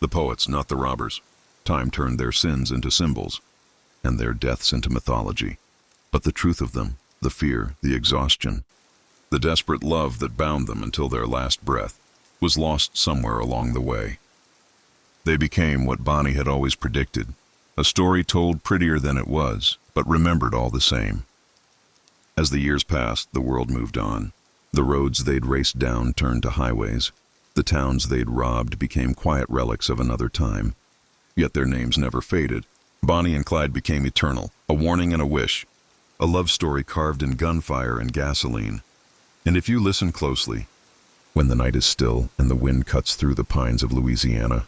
The poets, not the robbers. Time turned their sins into symbols, and their deaths into mythology. But the truth of them, the fear, the exhaustion, the desperate love that bound them until their last breath, was lost somewhere along the way. They became what Bonnie had always predicted, a story told prettier than it was, but remembered all the same. As the years passed, the world moved on. The roads they'd raced down turned to highways. The towns they'd robbed became quiet relics of another time. Yet their names never faded. Bonnie and Clyde became eternal, a warning and a wish, a love story carved in gunfire and gasoline. And if you listen closely, when the night is still and the wind cuts through the pines of Louisiana,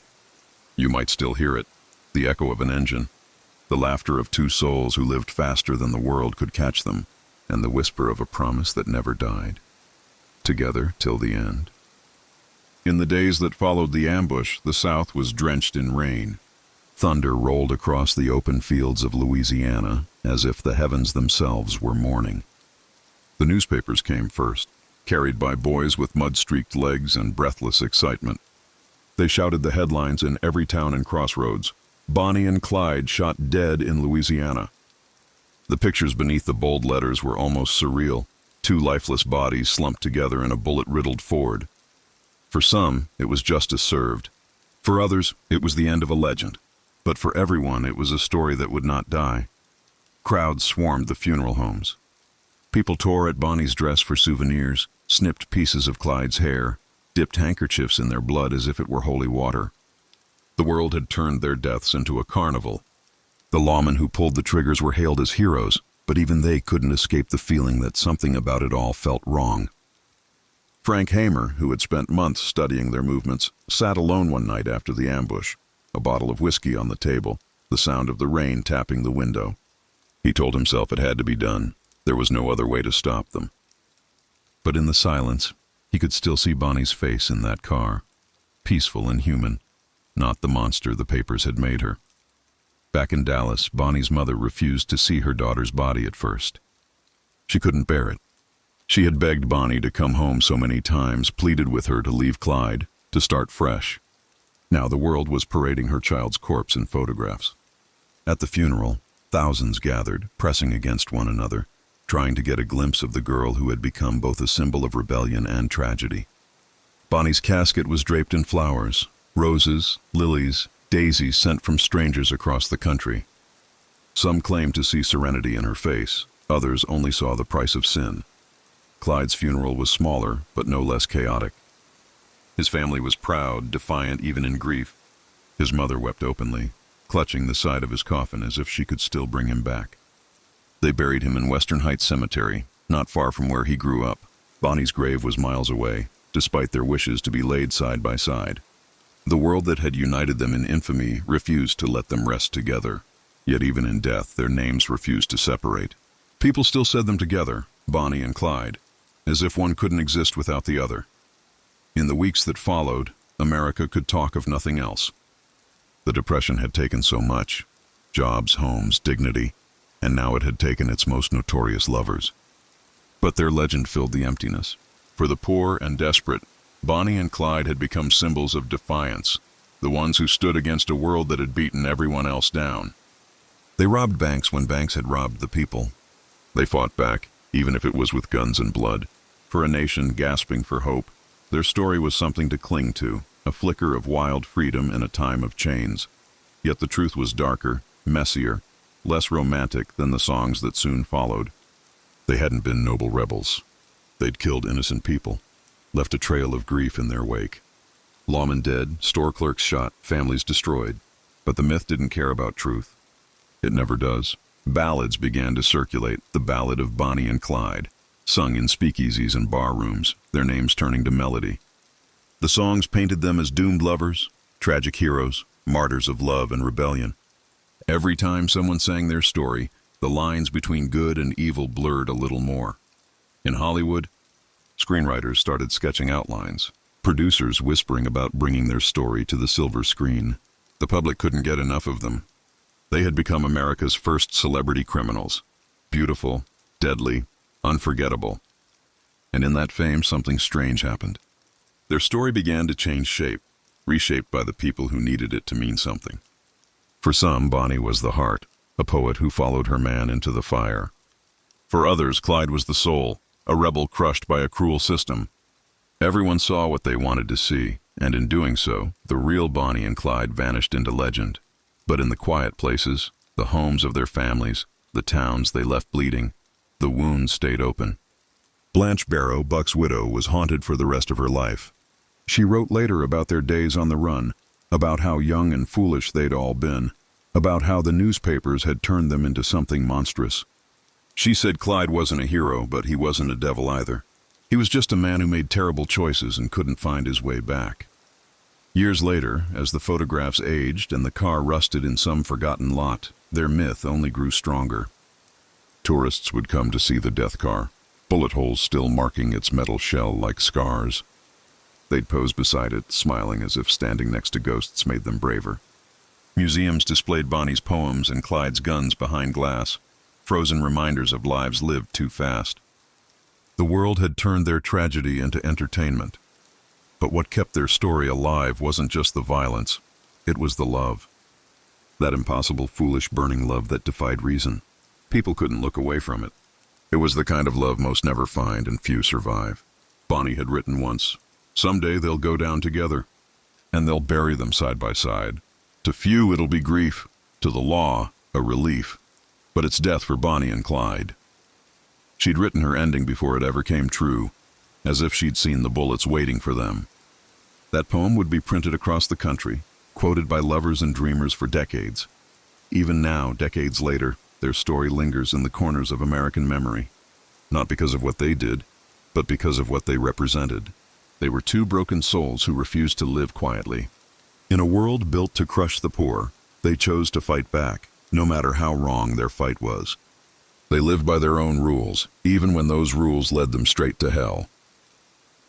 you might still hear it, the echo of an engine, the laughter of two souls who lived faster than the world could catch them, and the whisper of a promise that never died. Together till the end. In the days that followed the ambush, the South was drenched in rain. Thunder rolled across the open fields of Louisiana as if the heavens themselves were mourning. The newspapers came first, carried by boys with mud-streaked legs and breathless excitement. They shouted the headlines in every town and crossroads. Bonnie and Clyde shot dead in Louisiana. The pictures beneath the bold letters were almost surreal, two lifeless bodies slumped together in a bullet-riddled Ford. For some, it was justice served. For others, it was the end of a legend. But for everyone, it was a story that would not die. Crowds swarmed the funeral homes. People tore at Bonnie's dress for souvenirs, snipped pieces of Clyde's hair, dipped handkerchiefs in their blood as if it were holy water. The world had turned their deaths into a carnival. The lawmen who pulled the triggers were hailed as heroes, but even they couldn't escape the feeling that something about it all felt wrong. Frank Hamer, who had spent months studying their movements, sat alone one night after the ambush, a bottle of whiskey on the table, the sound of the rain tapping the window. He told himself it had to be done. There was no other way to stop them. But in the silence, he could still see Bonnie's face in that car, peaceful and human, not the monster the papers had made her. Back in Dallas, Bonnie's mother refused to see her daughter's body at first. She couldn't bear it. She had begged Bonnie to come home so many times, pleaded with her to leave Clyde, to start fresh. Now the world was parading her child's corpse in photographs. At the funeral, thousands gathered, pressing against one another, trying to get a glimpse of the girl who had become both a symbol of rebellion and tragedy. Bonnie's casket was draped in flowers, roses, lilies, daisies sent from strangers across the country. Some claimed to see serenity in her face, others only saw the price of sin. Clyde's funeral was smaller, but no less chaotic. His family was proud, defiant even in grief. His mother wept openly, clutching the side of his coffin as if she could still bring him back. They buried him in Western Heights Cemetery, not far from where he grew up. Bonnie's grave was miles away, despite their wishes to be laid side by side. The world that had united them in infamy refused to let them rest together. Yet even in death, their names refused to separate. People still said them together, Bonnie and Clyde, as if one couldn't exist without the other. In the weeks that followed, America could talk of nothing else. The Depression had taken so much: jobs, homes, dignity, and now it had taken its most notorious lovers. But their legend filled the emptiness. For the poor and desperate, Bonnie and Clyde had become symbols of defiance, the ones who stood against a world that had beaten everyone else down. They robbed banks when banks had robbed the people. They fought back, even if it was with guns and blood. For a nation gasping for hope, their story was something to cling to, a flicker of wild freedom in a time of chains. Yet the truth was darker, messier, less romantic than the songs that soon followed. They hadn't been noble rebels. They'd killed innocent people, left a trail of grief in their wake. Lawmen dead, store clerks shot, families destroyed. But the myth didn't care about truth. It never does. Ballads began to circulate, the ballad of Bonnie and Clyde, sung in speakeasies and bar rooms, their names turning to melody. The songs painted them as doomed lovers, tragic heroes, martyrs of love and rebellion. Every time someone sang their story, the lines between good and evil blurred a little more. In Hollywood, screenwriters started sketching outlines, producers whispering about bringing their story to the silver screen. The public couldn't get enough of them. They had become America's first celebrity criminals, beautiful, deadly, unforgettable. And in that fame, something strange happened. Their story began to change shape, reshaped by the people who needed it to mean something. For some, Bonnie was the heart, a poet who followed her man into the fire. For others, Clyde was the soul, a rebel crushed by a cruel system. Everyone saw what they wanted to see, and in doing so, the real Bonnie and Clyde vanished into legend. But in the quiet places, the homes of their families, the towns they left bleeding, the wounds stayed open. Blanche Barrow, Buck's widow, was haunted for the rest of her life. She wrote later about their days on the run, about how young and foolish they'd all been, about how the newspapers had turned them into something monstrous. She said Clyde wasn't a hero, but he wasn't a devil either. He was just a man who made terrible choices and couldn't find his way back. Years later, as the photographs aged and the car rusted in some forgotten lot, their myth only grew stronger. Tourists would come to see the death car, bullet holes still marking its metal shell like scars. They'd pose beside it, smiling as if standing next to ghosts made them braver. Museums displayed Bonnie's poems and Clyde's guns behind glass, frozen reminders of lives lived too fast. The world had turned their tragedy into entertainment. But what kept their story alive wasn't just the violence, it was the love. That impossible, foolish, burning love that defied reason. People couldn't look away from it. It was the kind of love most never find and few survive. Bonnie had written once, "Someday they'll go down together, and they'll bury them side by side. To few it'll be grief, to the law, a relief. But it's death for Bonnie and Clyde." She'd written her ending before it ever came true, as if she'd seen the bullets waiting for them. That poem would be printed across the country, quoted by lovers and dreamers for decades. Even now, decades later, their story lingers in the corners of American memory. Not because of what they did, but because of what they represented. They were two broken souls who refused to live quietly. In a world built to crush the poor, they chose to fight back, no matter how wrong their fight was. They lived by their own rules, even when those rules led them straight to hell.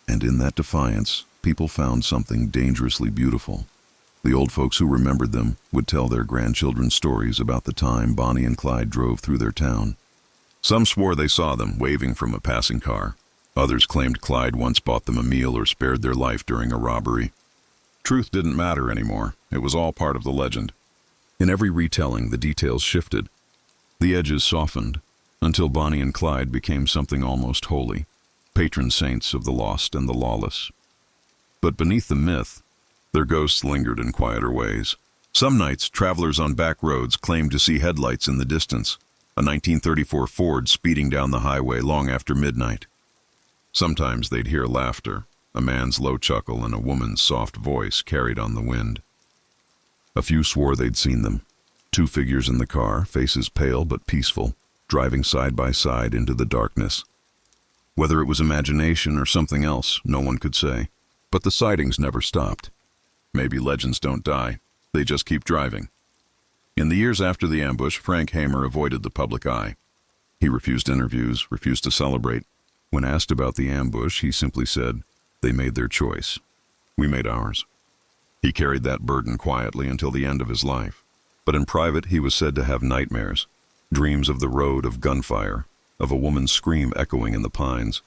And in that defiance, people found something dangerously beautiful. The old folks who remembered them would tell their grandchildren stories about the time Bonnie and Clyde drove through their town. Some swore they saw them waving from a passing car. Others claimed Clyde once bought them a meal or spared their life during a robbery. Truth didn't matter anymore. It was all part of the legend. In every retelling, the details shifted. The edges softened, until Bonnie and Clyde became something almost holy, patron saints of the lost and the lawless. But beneath the myth, their ghosts lingered in quieter ways. Some nights, travelers on back roads claimed to see headlights in the distance, a 1934 Ford speeding down the highway long after midnight. Sometimes they'd hear laughter, a man's low chuckle and a woman's soft voice carried on the wind. A few swore they'd seen them. Two figures in the car, faces pale but peaceful, driving side by side into the darkness. Whether it was imagination or something else, no one could say. But the sightings never stopped. Maybe legends don't die, they just keep driving. In the years after the ambush, Frank Hamer avoided the public eye. He refused interviews, refused to celebrate. When asked about the ambush, he simply said, "They made their choice. We made ours." He carried that burden quietly until the end of his life. But in private, he was said to have nightmares, dreams of the road, of gunfire, of a woman's scream echoing in the pines.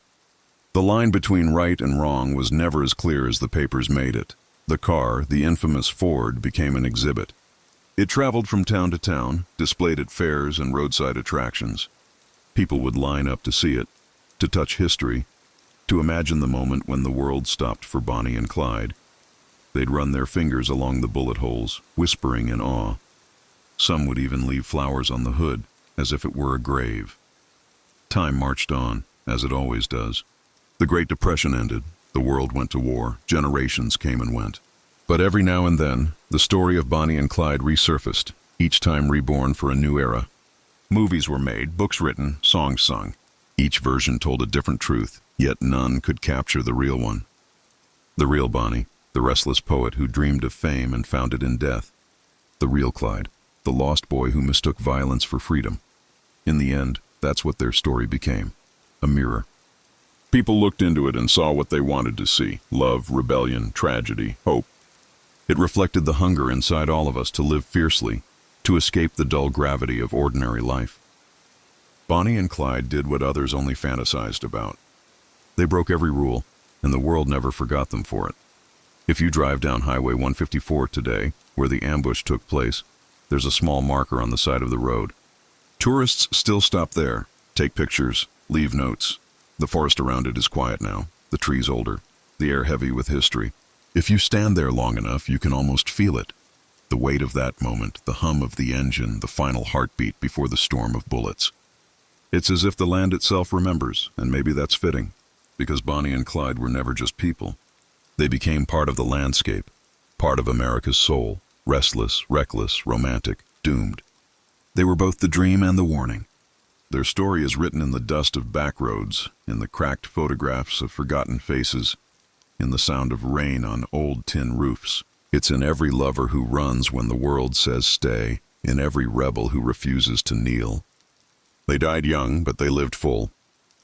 The line between right and wrong was never as clear as the papers made it. The car, the infamous Ford, became an exhibit. It traveled from town to town, displayed at fairs and roadside attractions. People would line up to see it, to touch history, to imagine the moment when the world stopped for Bonnie and Clyde. They'd run their fingers along the bullet holes, whispering in awe. Some would even leave flowers on the hood, as if it were a grave. Time marched on, as it always does. The Great Depression ended, the world went to war, generations came and went. But every now and then, the story of Bonnie and Clyde resurfaced, each time reborn for a new era. Movies were made, books written, songs sung. Each version told a different truth, yet none could capture the real one. The real Bonnie, the restless poet who dreamed of fame and found it in death. The real Clyde, the lost boy who mistook violence for freedom. In the end, that's what their story became, a mirror. People looked into it and saw what they wanted to see: love, rebellion, tragedy, hope. It reflected the hunger inside all of us to live fiercely, to escape the dull gravity of ordinary life. Bonnie and Clyde did what others only fantasized about. They broke every rule, and the world never forgot them for it. If you drive down Highway 154 today, where the ambush took place, there's a small marker on the side of the road. Tourists still stop there, take pictures, leave notes. The forest around it is quiet now, the trees older, the air heavy with history. If you stand there long enough, you can almost feel it. The weight of that moment, the hum of the engine, the final heartbeat before the storm of bullets. It's as if the land itself remembers, and maybe that's fitting, because Bonnie and Clyde were never just people. They became part of the landscape, part of America's soul, restless, reckless, romantic, doomed. They were both the dream and the warning. Their story is written in the dust of backroads, in the cracked photographs of forgotten faces, in the sound of rain on old tin roofs. It's in every lover who runs when the world says stay, in every rebel who refuses to kneel. They died young, but they lived full.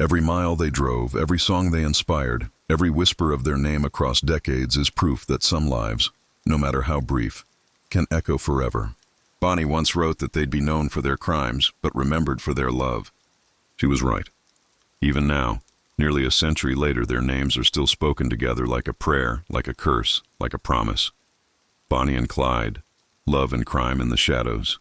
Every mile they drove, every song they inspired, every whisper of their name across decades is proof that some lives, no matter how brief, can echo forever. Bonnie once wrote that they'd be known for their crimes, but remembered for their love. She was right. Even now, nearly a century later, their names are still spoken together like a prayer, like a curse, like a promise. Bonnie and Clyde, love and crime in the shadows.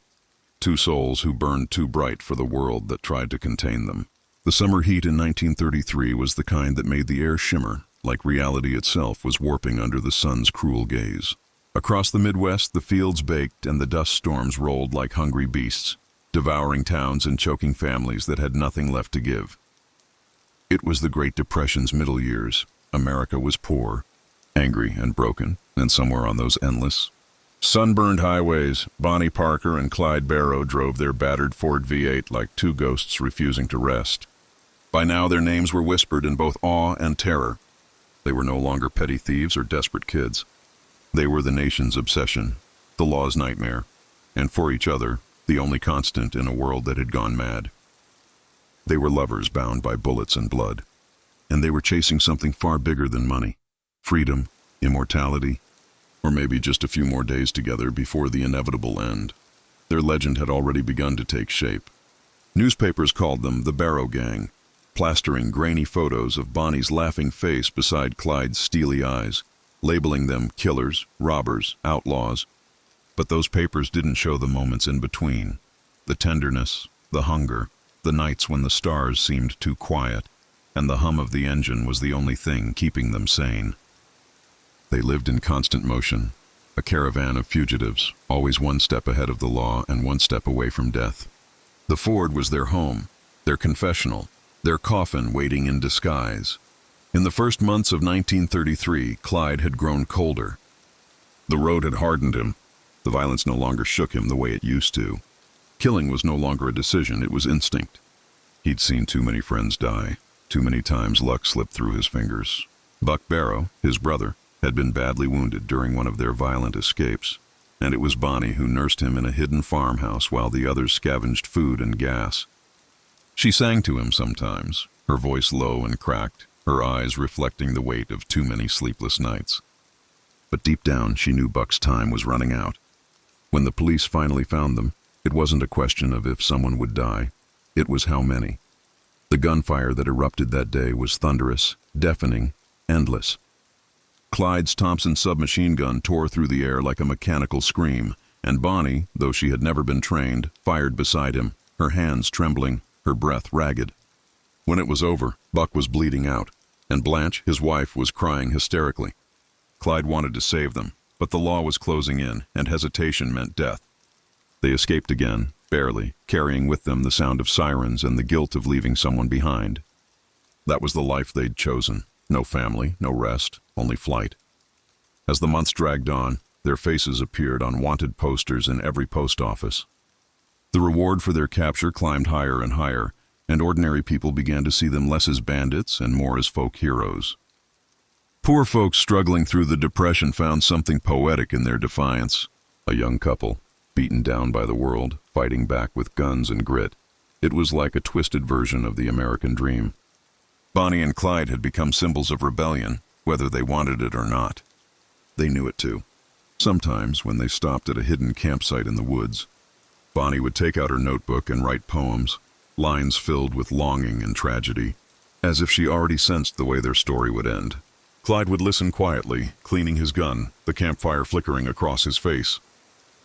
Two souls who burned too bright for the world that tried to contain them. The summer heat in 1933 was the kind that made the air shimmer, like reality itself was warping under the sun's cruel gaze. Across the Midwest, the fields baked and the dust storms rolled like hungry beasts, devouring towns and choking families that had nothing left to give. It was the Great Depression's middle years. America was poor, angry and broken, and somewhere on those endless, sunburned highways, Bonnie Parker and Clyde Barrow drove their battered Ford V8 like two ghosts refusing to rest. By now, their names were whispered in both awe and terror. They were no longer petty thieves or desperate kids. They were the nation's obsession, the law's nightmare, and for each other, the only constant in a world that had gone mad. They were lovers bound by bullets and blood, and they were chasing something far bigger than money: freedom, immortality, or maybe just a few more days together before the inevitable end. Their legend had already begun to take shape. Newspapers called them the Barrow Gang, plastering grainy photos of Bonnie's laughing face beside Clyde's steely eyes, labeling them killers, robbers, outlaws. But those papers didn't show the moments in between, the tenderness, the hunger, the nights when the stars seemed too quiet, and the hum of the engine was the only thing keeping them sane. They lived in constant motion, a caravan of fugitives, always one step ahead of the law and one step away from death. The Ford was their home, their confessional, their coffin waiting in disguise. In the first months of 1933, Clyde had grown colder. The road had hardened him. The violence no longer shook him the way it used to. Killing was no longer a decision, it was instinct. He'd seen too many friends die. Too many times luck slipped through his fingers. Buck Barrow, his brother, had been badly wounded during one of their violent escapes, and it was Bonnie who nursed him in a hidden farmhouse while the others scavenged food and gas. She sang to him sometimes, her voice low and cracked, her eyes reflecting the weight of too many sleepless nights. But deep down, she knew Buck's time was running out. When the police finally found them, it wasn't a question of if someone would die. It was how many. The gunfire that erupted that day was thunderous, deafening, endless. Clyde's Thompson submachine gun tore through the air like a mechanical scream, and Bonnie, though she had never been trained, fired beside him, her hands trembling, her breath ragged. When it was over, Buck was bleeding out, and Blanche, his wife, was crying hysterically. Clyde wanted to save them, but the law was closing in, and hesitation meant death. They escaped again, barely, carrying with them the sound of sirens and the guilt of leaving someone behind. That was the life they'd chosen. No family, no rest, only flight. As the months dragged on, their faces appeared on wanted posters in every post office. The reward for their capture climbed higher and higher, and ordinary people began to see them less as bandits and more as folk heroes. Poor folks struggling through the Depression found something poetic in their defiance. A young couple, beaten down by the world, fighting back with guns and grit. It was like a twisted version of the American dream. Bonnie and Clyde had become symbols of rebellion, whether they wanted it or not. They knew it too. Sometimes, when they stopped at a hidden campsite in the woods, Bonnie would take out her notebook and write poems, lines filled with longing and tragedy, as if she already sensed the way their story would end. Clyde would listen quietly, cleaning his gun, the campfire flickering across his face.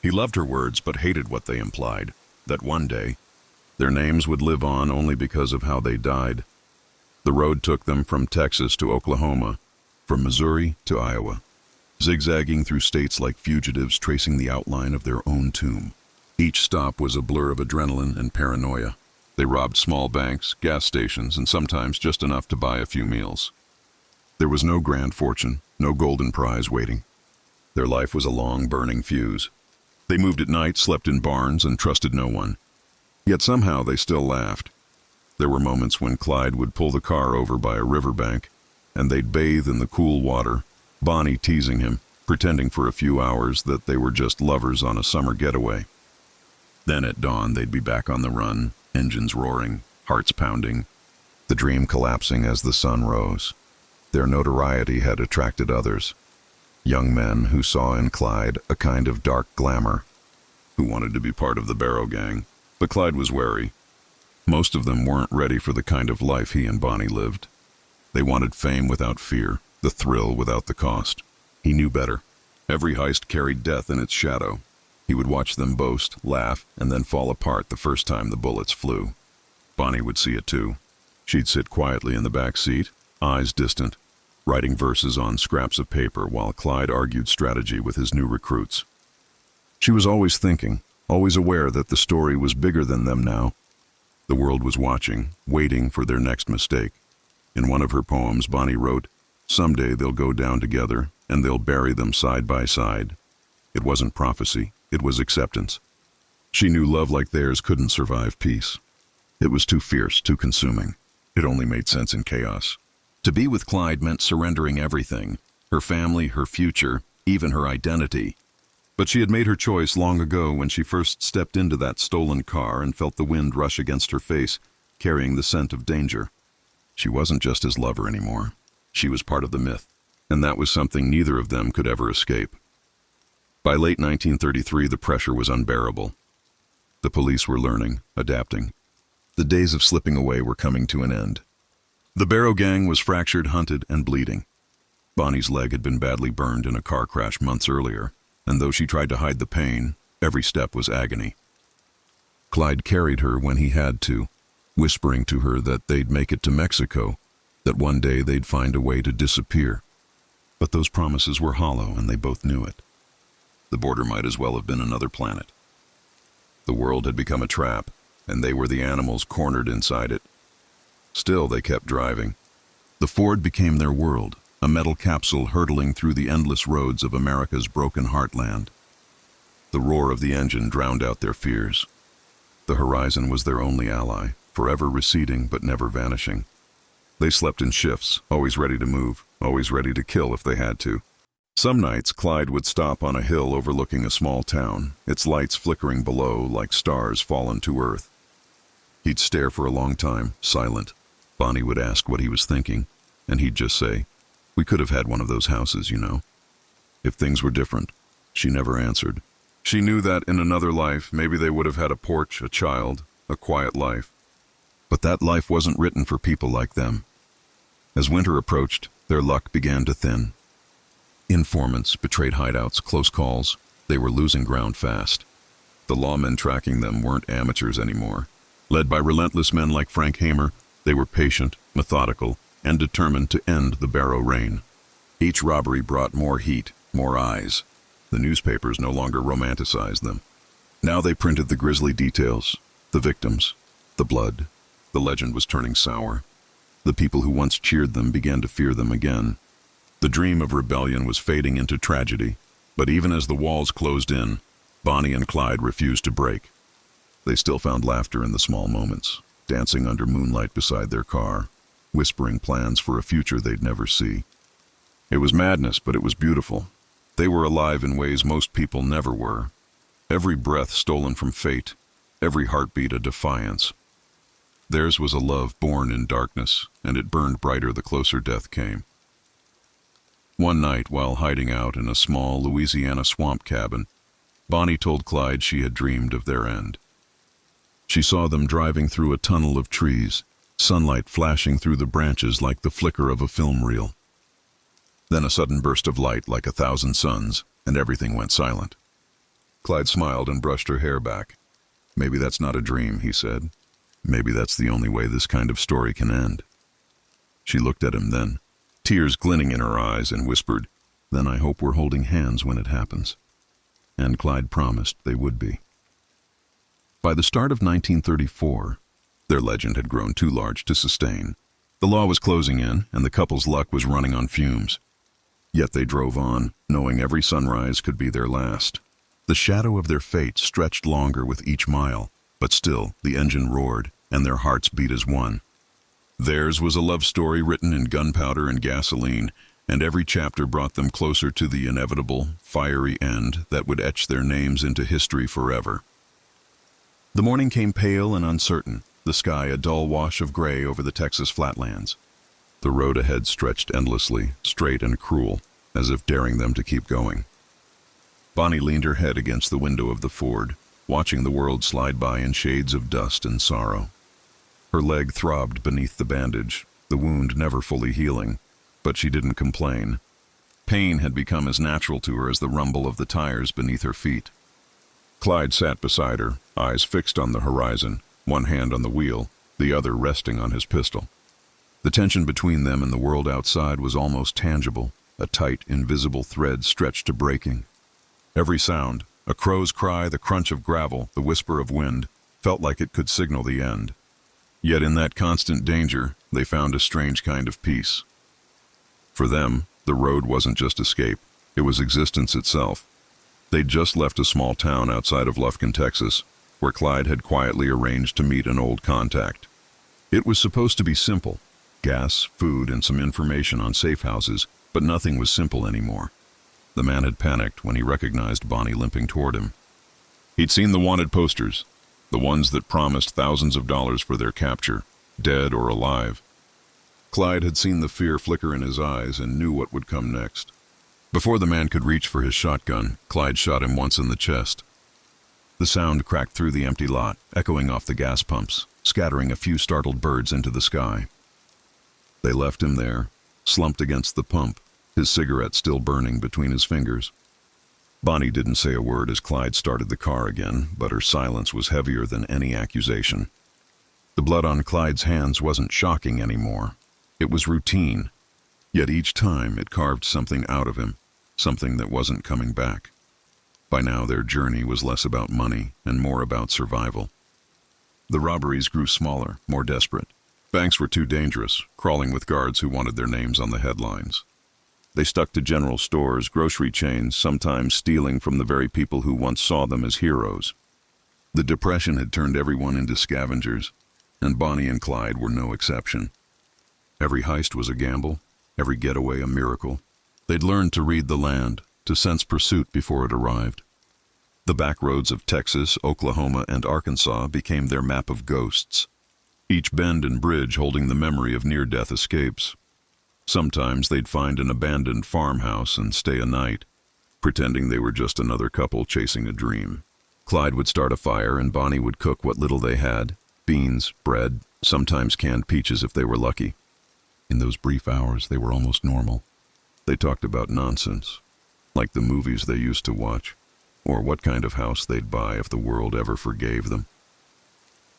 He loved her words but hated what they implied, that one day, their names would live on only because of how they died. The road took them from Texas to Oklahoma, from Missouri to Iowa, zigzagging through states like fugitives tracing the outline of their own tomb. Each stop was a blur of adrenaline and paranoia. They robbed small banks, gas stations, and sometimes just enough to buy a few meals. There was no grand fortune, no golden prize waiting. Their life was a long, burning fuse. They moved at night, slept in barns, and trusted no one. Yet somehow they still laughed. There were moments when Clyde would pull the car over by a riverbank, and they'd bathe in the cool water, Bonnie teasing him, pretending for a few hours that they were just lovers on a summer getaway. Then at dawn they'd be back on the run, engines roaring, hearts pounding, the dream collapsing as the sun rose. Their notoriety had attracted others, young men who saw in Clyde a kind of dark glamour, who wanted to be part of the Barrow gang. But Clyde was wary. Most of them weren't ready for the kind of life he and Bonnie lived. They wanted fame without fear, the thrill without the cost. He knew better. Every heist carried death in its shadow. He would watch them boast, laugh, and then fall apart the first time the bullets flew. Bonnie would see it too. She'd sit quietly in the back seat, eyes distant, writing verses on scraps of paper while Clyde argued strategy with his new recruits. She was always thinking, always aware that the story was bigger than them now. The world was watching, waiting for their next mistake. In one of her poems, Bonnie wrote, "Someday they'll go down together, and they'll bury them side by side." It wasn't prophecy, it was acceptance. She knew love like theirs couldn't survive peace. It was too fierce, too consuming. It only made sense in chaos. To be with Clyde meant surrendering everything, her family, her future, even her identity. But she had made her choice long ago when she first stepped into that stolen car and felt the wind rush against her face, carrying the scent of danger. She wasn't just his lover anymore. She was part of the myth, and that was something neither of them could ever escape. By late 1933, the pressure was unbearable. The police were learning, adapting. The days of slipping away were coming to an end. The Barrow gang was fractured, hunted, and bleeding. Bonnie's leg had been badly burned in a car crash months earlier, and though she tried to hide the pain, every step was agony. Clyde carried her when he had to, whispering to her that they'd make it to Mexico, that one day they'd find a way to disappear. But those promises were hollow, and they both knew it. The border might as well have been another planet. The world had become a trap, and they were the animals cornered inside it. Still, they kept driving. The Ford became their world, a metal capsule hurtling through the endless roads of America's broken heartland. The roar of the engine drowned out their fears. The horizon was their only ally, forever receding but never vanishing. They slept in shifts, always ready to move, always ready to kill if they had to. Some nights, Clyde would stop on a hill overlooking a small town, its lights flickering below like stars fallen to earth. He'd stare for a long time, silent. Bonnie would ask what he was thinking, and he'd just say, "We could have had one of those houses, you know." If things were different, she never answered. She knew that in another life, maybe they would have had a porch, a child, a quiet life. But that life wasn't written for people like them. As winter approached, their luck began to thin. Informants, betrayed hideouts, close calls, they were losing ground fast. The lawmen tracking them weren't amateurs anymore. Led by relentless men like Frank Hamer, they were patient, methodical, and determined to end the Barrow reign. Each robbery brought more heat, more eyes. The newspapers no longer romanticized them. Now they printed the grisly details, the victims, the blood. The legend was turning sour. The people who once cheered them began to fear them again. The dream of rebellion was fading into tragedy, but even as the walls closed in, Bonnie and Clyde refused to break. They still found laughter in the small moments, dancing under moonlight beside their car, whispering plans for a future they'd never see. It was madness, but it was beautiful. They were alive in ways most people never were. Every breath stolen from fate, every heartbeat a defiance. Theirs was a love born in darkness, and it burned brighter the closer death came. One night, while hiding out in a small Louisiana swamp cabin, Bonnie told Clyde she had dreamed of their end. She saw them driving through a tunnel of trees, sunlight flashing through the branches like the flicker of a film reel. Then a sudden burst of light like 1,000 suns, and everything went silent. Clyde smiled and brushed her hair back. "Maybe that's not a dream," he said. "Maybe that's the only way this kind of story can end." She looked at him then, tears glinting in her eyes, and whispered, "Then I hope we're holding hands when it happens." And Clyde promised they would be. By the start of 1934, their legend had grown too large to sustain. The law was closing in, and the couple's luck was running on fumes. Yet they drove on, knowing every sunrise could be their last. The shadow of their fate stretched longer with each mile, but still the engine roared, and their hearts beat as one. Theirs was a love story written in gunpowder and gasoline, and every chapter brought them closer to the inevitable, fiery end that would etch their names into history forever. The morning came pale and uncertain, the sky a dull wash of gray over the Texas flatlands. The road ahead stretched endlessly, straight and cruel, as if daring them to keep going. Bonnie leaned her head against the window of the Ford, watching the world slide by in shades of dust and sorrow. Her leg throbbed beneath the bandage, the wound never fully healing, but she didn't complain. Pain had become as natural to her as the rumble of the tires beneath her feet. Clyde sat beside her, eyes fixed on the horizon, one hand on the wheel, the other resting on his pistol. The tension between them and the world outside was almost tangible, a tight, invisible thread stretched to breaking. Every sound, a crow's cry, the crunch of gravel, the whisper of wind, felt like it could signal the end. Yet in that constant danger, they found a strange kind of peace. For them, the road wasn't just escape, it was existence itself. They'd just left a small town outside of Lufkin, Texas, where Clyde had quietly arranged to meet an old contact. It was supposed to be simple: gas, food, and some information on safe houses, but nothing was simple anymore. The man had panicked when he recognized Bonnie limping toward him. He'd seen the wanted posters, the ones that promised thousands of dollars for their capture, dead or alive. Clyde had seen the fear flicker in his eyes and knew what would come next. Before the man could reach for his shotgun, Clyde shot him once in the chest. The sound cracked through the empty lot, echoing off the gas pumps, scattering a few startled birds into the sky. They left him there, slumped against the pump, his cigarette still burning between his fingers. Bonnie didn't say a word as Clyde started the car again, but her silence was heavier than any accusation. The blood on Clyde's hands wasn't shocking anymore. It was routine. Yet each time it carved something out of him, something that wasn't coming back. By now their journey was less about money and more about survival. The robberies grew smaller, more desperate. Banks were too dangerous, crawling with guards who wanted their names on the headlines. They stuck to general stores, grocery chains, sometimes stealing from the very people who once saw them as heroes. The Depression had turned everyone into scavengers, and Bonnie and Clyde were no exception. Every heist was a gamble, every getaway a miracle. They'd learned to read the land, to sense pursuit before it arrived. The backroads of Texas, Oklahoma, and Arkansas became their map of ghosts, each bend and bridge holding the memory of near-death escapes. Sometimes they'd find an abandoned farmhouse and stay a night, pretending they were just another couple chasing a dream. Clyde would start a fire and Bonnie would cook what little they had, beans, bread, sometimes canned peaches if they were lucky. In those brief hours, they were almost normal. They talked about nonsense, like the movies they used to watch, or what kind of house they'd buy if the world ever forgave them.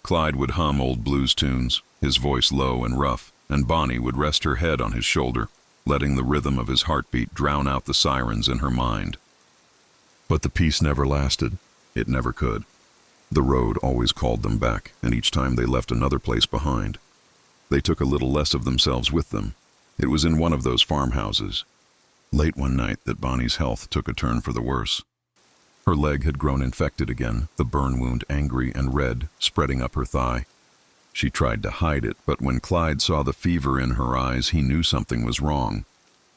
Clyde would hum old blues tunes, his voice low and rough, and Bonnie would rest her head on his shoulder, letting the rhythm of his heartbeat drown out the sirens in her mind. But the peace never lasted. It never could. The road always called them back, and each time they left another place behind. They took a little less of themselves with them. It was in one of those farmhouses, late one night, that Bonnie's health took a turn for the worse. Her leg had grown infected again, the burn wound angry and red, spreading up her thigh. She tried to hide it, but when Clyde saw the fever in her eyes, he knew something was wrong.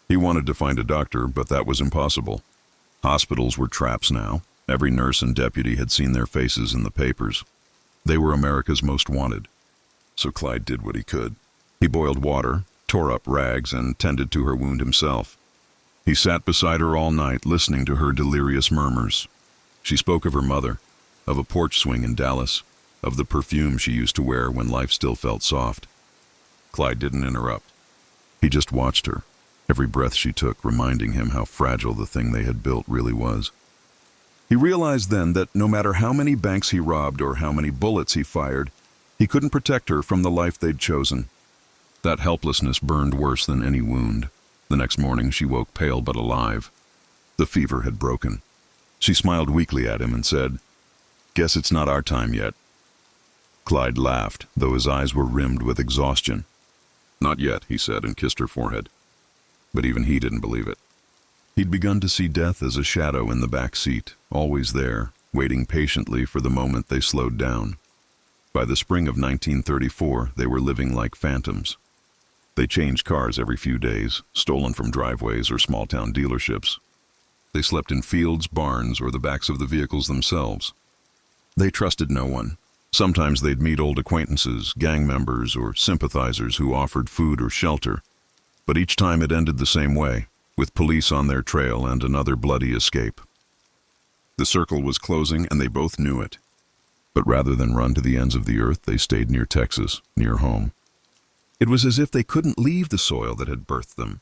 He wanted to find a doctor, but that was impossible. Hospitals were traps now. Every nurse and deputy had seen their faces in the papers. They were America's most wanted. So Clyde did what he could. He boiled water, tore up rags, and tended to her wound himself. He sat beside her all night, listening to her delirious murmurs. She spoke of her mother, of a porch swing in Dallas, of the perfume she used to wear when life still felt soft. Clyde didn't interrupt. He just watched her, every breath she took reminding him how fragile the thing they had built really was. He realized then that no matter how many banks he robbed or how many bullets he fired, he couldn't protect her from the life they'd chosen. That helplessness burned worse than any wound. The next morning she woke pale but alive. The fever had broken. She smiled weakly at him and said, "Guess it's not our time yet." Clyde laughed, though his eyes were rimmed with exhaustion. "Not yet," he said, and kissed her forehead. But even he didn't believe it. He'd begun to see death as a shadow in the back seat, always there, waiting patiently for the moment they slowed down. By the spring of 1934, they were living like phantoms. They changed cars every few days, stolen from driveways or small-town dealerships. They slept in fields, barns, or the backs of the vehicles themselves. They trusted no one. Sometimes they'd meet old acquaintances, gang members, or sympathizers who offered food or shelter. But each time it ended the same way, with police on their trail and another bloody escape. The circle was closing, and they both knew it. But rather than run to the ends of the earth, they stayed near Texas, near home. It was as if they couldn't leave the soil that had birthed them.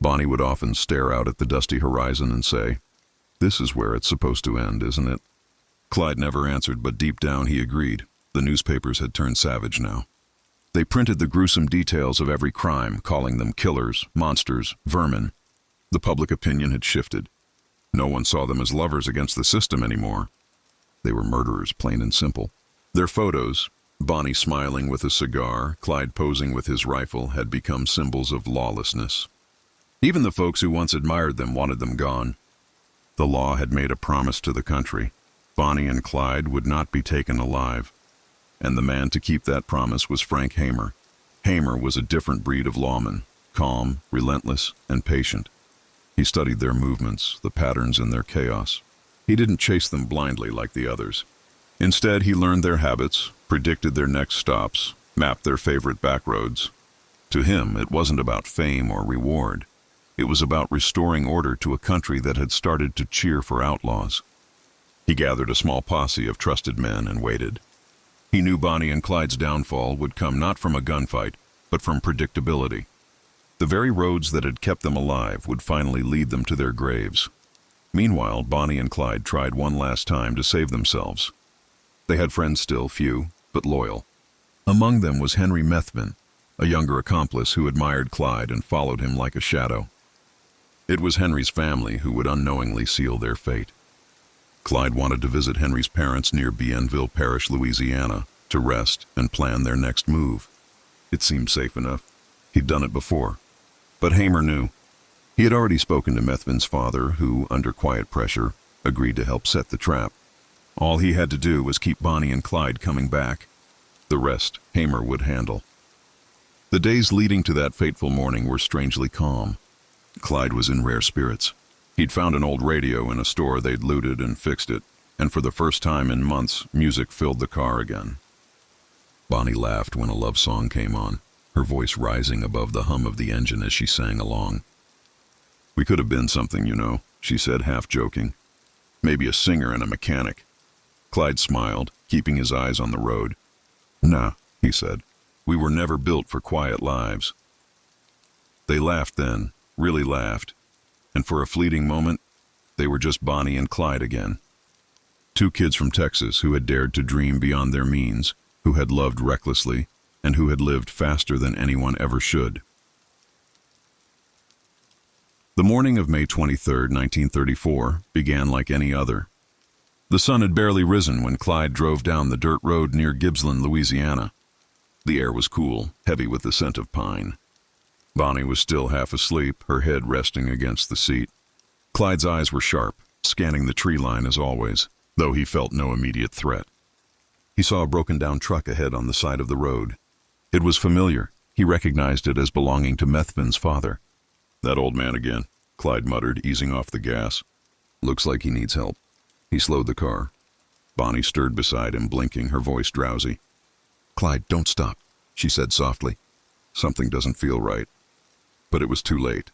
Bonnie would often stare out at the dusty horizon and say, "This is where it's supposed to end, isn't it?" Clyde never answered, but deep down he agreed. The newspapers had turned savage now. They printed the gruesome details of every crime, calling them killers, monsters, vermin. The public opinion had shifted. No one saw them as lovers against the system anymore. They were murderers, plain and simple. Their photos, Bonnie smiling with a cigar, Clyde posing with his rifle, had become symbols of lawlessness. Even the folks who once admired them wanted them gone. The law had made a promise to the country. Bonnie and Clyde would not be taken alive. And the man to keep that promise was Frank Hamer. Hamer was a different breed of lawman, calm, relentless, and patient. He studied their movements, the patterns in their chaos. He didn't chase them blindly like the others. Instead, he learned their habits, predicted their next stops, mapped their favorite backroads. To him, it wasn't about fame or reward. It was about restoring order to a country that had started to cheer for outlaws. He gathered a small posse of trusted men and waited. He knew Bonnie and Clyde's downfall would come not from a gunfight, but from predictability. The very roads that had kept them alive would finally lead them to their graves. Meanwhile, Bonnie and Clyde tried one last time to save themselves. They had friends still, few, but loyal. Among them was Henry Methvin, a younger accomplice who admired Clyde and followed him like a shadow. It was Henry's family who would unknowingly seal their fate. Clyde wanted to visit Henry's parents near Bienville Parish, Louisiana, to rest and plan their next move. It seemed safe enough. He'd done it before. But Hamer knew. He had already spoken to Methvin's father, who, under quiet pressure, agreed to help set the trap. All he had to do was keep Bonnie and Clyde coming back. The rest Hamer would handle. The days leading to that fateful morning were strangely calm. Clyde was in rare spirits. He'd found an old radio in a store they'd looted and fixed it, and for the first time in months, music filled the car again. Bonnie laughed when a love song came on, her voice rising above the hum of the engine as she sang along. "We could have been something, you know," she said, half joking. "Maybe a singer and a mechanic." Clyde smiled, keeping his eyes on the road. "Nah," he said. "We were never built for quiet lives." They laughed then, really laughed, and for a fleeting moment, they were just Bonnie and Clyde again. Two kids from Texas who had dared to dream beyond their means, who had loved recklessly, and who had lived faster than anyone ever should. The morning of May 23, 1934, began like any other. The sun had barely risen when Clyde drove down the dirt road near Gibbsland, Louisiana. The air was cool, heavy with the scent of pine. Bonnie was still half asleep, her head resting against the seat. Clyde's eyes were sharp, scanning the tree line as always, though he felt no immediate threat. He saw a broken-down truck ahead on the side of the road. It was familiar. He recognized it as belonging to Methvin's father. "That old man again," Clyde muttered, easing off the gas. "Looks like he needs help." He slowed the car. Bonnie stirred beside him, blinking, her voice drowsy. "Clyde, don't stop," she said softly. "Something doesn't feel right." But it was too late.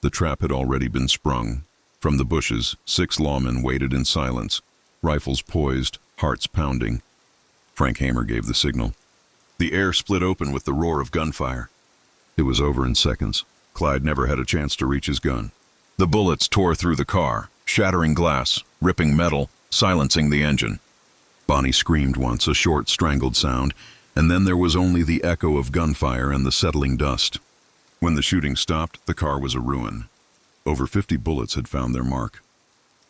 The trap had already been sprung. From the bushes, 6 lawmen waited in silence, rifles poised, hearts pounding. Frank Hamer gave the signal. The air split open with the roar of gunfire. It was over in seconds. Clyde never had a chance to reach his gun. The bullets tore through the car, shattering glass, ripping metal, silencing the engine. Bonnie screamed once, a short, strangled sound, and then there was only the echo of gunfire and the settling dust. When the shooting stopped, the car was a ruin. Over 50 bullets had found their mark.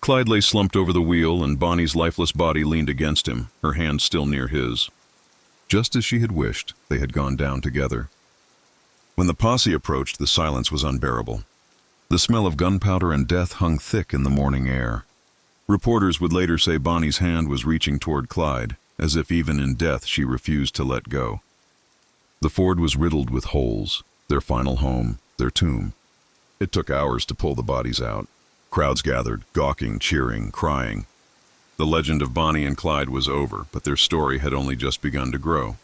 Clyde lay slumped over the wheel, and Bonnie's lifeless body leaned against him, her hand still near his. Just as she had wished, they had gone down together. When the posse approached, the silence was unbearable. The smell of gunpowder and death hung thick in the morning air. Reporters would later say Bonnie's hand was reaching toward Clyde, as if even in death she refused to let go. The Ford was riddled with holes, their final home, their tomb. It took hours to pull the bodies out. Crowds gathered, gawking, cheering, crying. The legend of Bonnie and Clyde was over, but their story had only just begun to grow.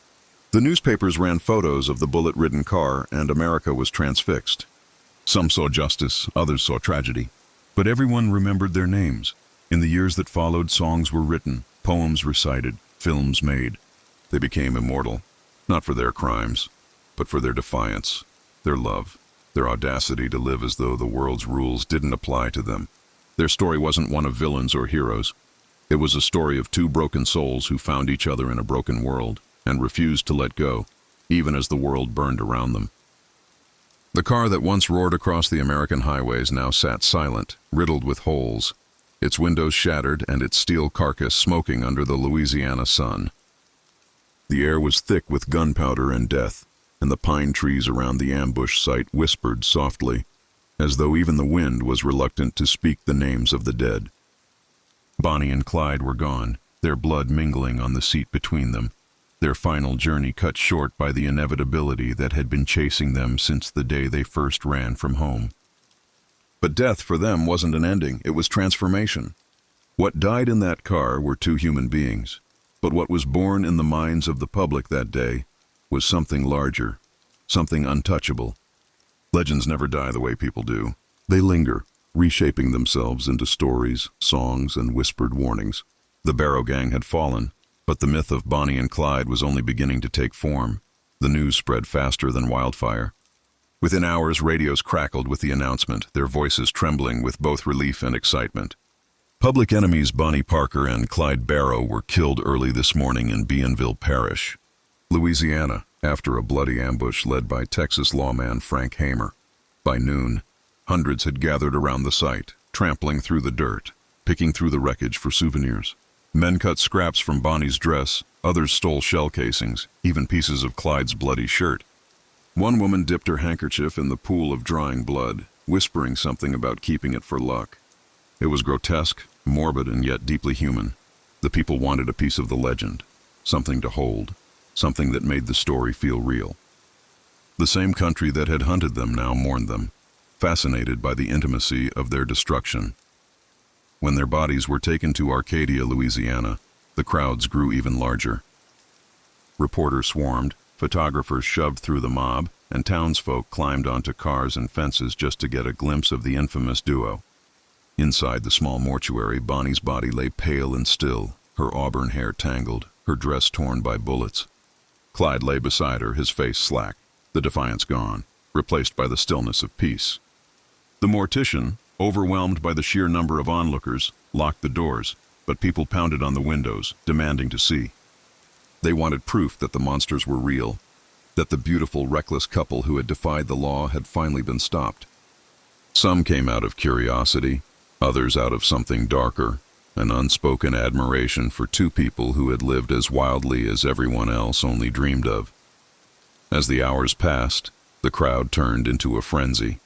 The newspapers ran photos of the bullet-ridden car, and America was transfixed. Some saw justice, others saw tragedy. But everyone remembered their names. In the years that followed, songs were written, poems recited, films made. They became immortal, not for their crimes, but for their defiance, their love, their audacity to live as though the world's rules didn't apply to them. Their story wasn't one of villains or heroes. It was a story of 2 broken souls who found each other in a broken world and refused to let go, even as the world burned around them. The car that once roared across the American highways now sat silent, riddled with holes, its windows shattered and its steel carcass smoking under the Louisiana sun. The air was thick with gunpowder and death, and the pine trees around the ambush site whispered softly, as though even the wind was reluctant to speak the names of the dead. Bonnie and Clyde were gone, their blood mingling on the seat between them, their final journey cut short by the inevitability that had been chasing them since the day they first ran from home. But death for them wasn't an ending, it was transformation. What died in that car were 2 human beings, but what was born in the minds of the public that day was something larger, something untouchable. Legends never die the way people do. They linger, reshaping themselves into stories, songs, and whispered warnings. The Barrow gang had fallen, but the myth of Bonnie and Clyde was only beginning to take form. The news spread faster than wildfire. Within hours, radios crackled with the announcement, their voices trembling with both relief and excitement. Public enemies Bonnie Parker and Clyde Barrow were killed early this morning in Bienville Parish, Louisiana, after a bloody ambush led by Texas lawman Frank Hamer. By noon, hundreds had gathered around the site, trampling through the dirt, picking through the wreckage for souvenirs. Men cut scraps from Bonnie's dress, others stole shell casings, even pieces of Clyde's bloody shirt. One woman dipped her handkerchief in the pool of drying blood, whispering something about keeping it for luck. It was grotesque, morbid, and yet deeply human. The people wanted a piece of the legend, something to hold, something that made the story feel real. The same country that had hunted them now mourned them, fascinated by the intimacy of their destruction. When their bodies were taken to Arcadia, Louisiana, the crowds grew even larger. Reporters swarmed, photographers shoved through the mob, and townsfolk climbed onto cars and fences just to get a glimpse of the infamous duo. Inside the small mortuary, Bonnie's body lay pale and still, her auburn hair tangled, her dress torn by bullets. Clyde lay beside her, his face slack, the defiance gone, replaced by the stillness of peace. The mortician, overwhelmed by the sheer number of onlookers, locked the doors, but people pounded on the windows, demanding to see. They wanted proof that the monsters were real, that the beautiful, reckless couple who had defied the law had finally been stopped. Some came out of curiosity, others out of something darker, an unspoken admiration for two people who had lived as wildly as everyone else only dreamed of. As the hours passed, the crowd turned into a frenzy.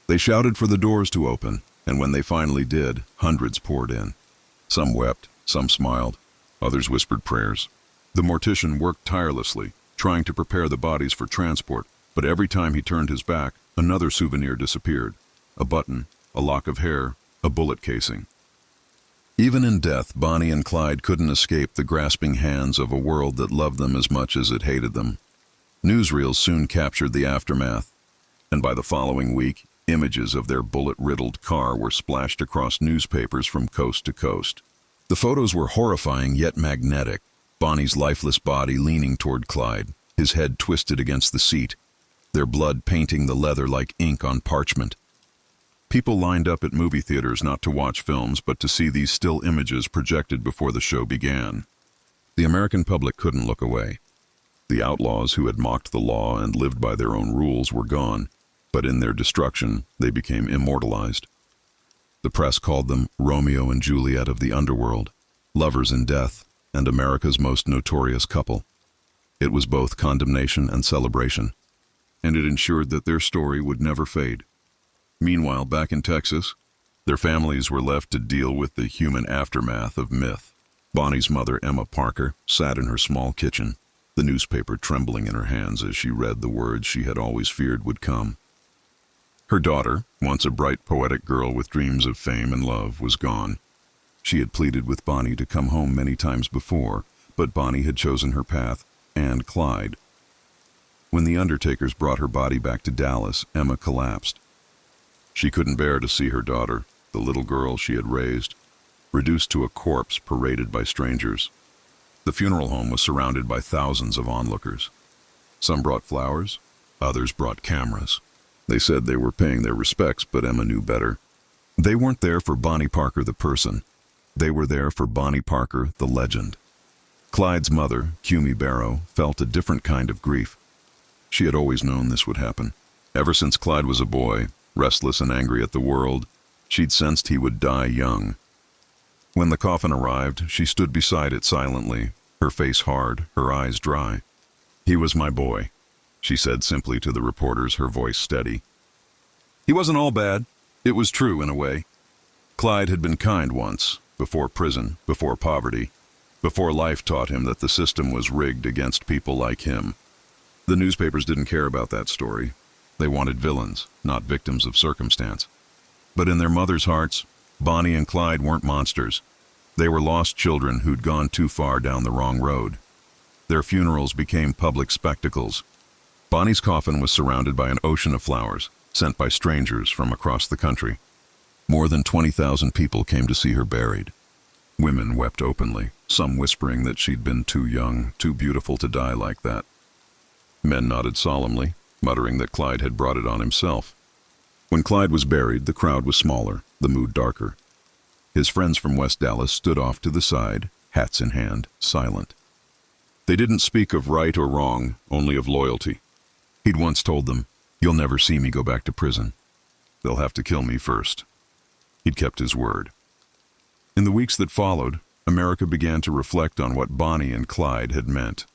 They shouted for the doors to open, and when they finally did, hundreds poured in. Some wept, some smiled, others whispered prayers. The mortician worked tirelessly, trying to prepare the bodies for transport, but every time he turned his back, another souvenir disappeared. A button, a lock of hair, a bullet casing. Even in death, Bonnie and Clyde couldn't escape the grasping hands of a world that loved them as much as it hated them. Newsreels soon captured the aftermath, and by the following week, images of their bullet-riddled car were splashed across newspapers from coast to coast. The photos were horrifying yet magnetic. Bonnie's lifeless body leaning toward Clyde, his head twisted against the seat, their blood painting the leather like ink on parchment. People lined up at movie theaters not to watch films but to see these still images projected before the show began. The American public couldn't look away. The outlaws who had mocked the law and lived by their own rules were gone, but in their destruction they became immortalized. The press called them Romeo and Juliet of the underworld, lovers in death, and America's most notorious couple. It was both condemnation and celebration, and it ensured that their story would never fade. Meanwhile, back in Texas, their families were left to deal with the human aftermath of myth. Bonnie's mother, Emma Parker, sat in her small kitchen, the newspaper trembling in her hands as she read the words she had always feared would come. Her daughter, once a bright, poetic girl with dreams of fame and love, was gone. She had pleaded with Bonnie to come home many times before, but Bonnie had chosen her path, and Clyde. When the undertakers brought her body back to Dallas, Emma collapsed. She couldn't bear to see her daughter, the little girl she had raised, reduced to a corpse paraded by strangers. The funeral home was surrounded by thousands of onlookers. Some brought flowers, others brought cameras. They said they were paying their respects, but Emma knew better. They weren't there for Bonnie Parker the person. They were there for Bonnie Parker the legend. Clyde's mother, Barrow, felt a different kind of grief. She had always known this would happen. Ever since Clyde was a boy, restless and angry at the world, she'd sensed he would die young. When the coffin arrived, she stood beside it silently, her face hard, her eyes dry. "He was my boy," she said simply to the reporters, her voice steady. "He wasn't all bad. It was true in a way. Clyde had been kind once, before prison, before poverty, before life taught him that the system was rigged against people like him." The newspapers didn't care about that story. They wanted villains, not victims of circumstance. But in their mothers' hearts, Bonnie and Clyde weren't monsters. They were lost children who'd gone too far down the wrong road. Their funerals became public spectacles. Bonnie's coffin was surrounded by an ocean of flowers, sent by strangers from across the country. More than 20,000 people came to see her buried. Women wept openly, some whispering that she'd been too young, too beautiful to die like that. Men nodded solemnly, muttering that Clyde had brought it on himself. When Clyde was buried, the crowd was smaller, the mood darker. His friends from West Dallas stood off to the side, hats in hand, silent. They didn't speak of right or wrong, only of loyalty. He'd once told them, "You'll never see me go back to prison. They'll have to kill me first." He'd kept his word. In the weeks that followed, America began to reflect on what Bonnie and Clyde had meant.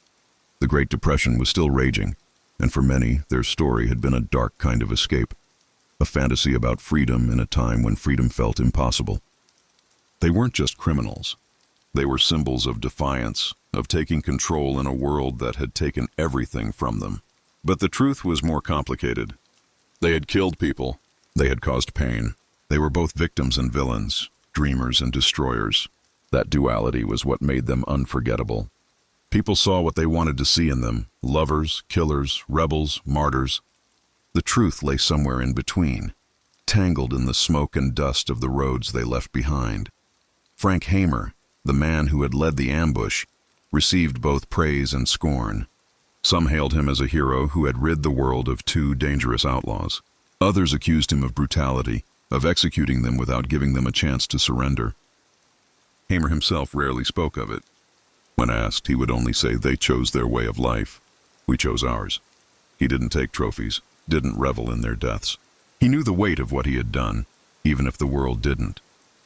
The Great Depression was still raging, and for many, their story had been a dark kind of escape, a fantasy about freedom in a time when freedom felt impossible. They weren't just criminals. They were symbols of defiance, of taking control in a world that had taken everything from them. But the truth was more complicated. They had killed people. They had caused pain. They were both victims and villains, dreamers and destroyers. That duality was what made them unforgettable. People saw what they wanted to see in them: lovers, killers, rebels, martyrs. The truth lay somewhere in between, tangled in the smoke and dust of the roads they left behind. Frank Hamer, the man who had led the ambush, received both praise and scorn. Some hailed him as a hero who had rid the world of two dangerous outlaws. Others accused him of brutality, of executing them without giving them a chance to surrender. Hamer himself rarely spoke of it. When asked, he would only say they chose their way of life. We chose ours. He didn't take trophies, didn't revel in their deaths. He knew the weight of what he had done, even if the world didn't.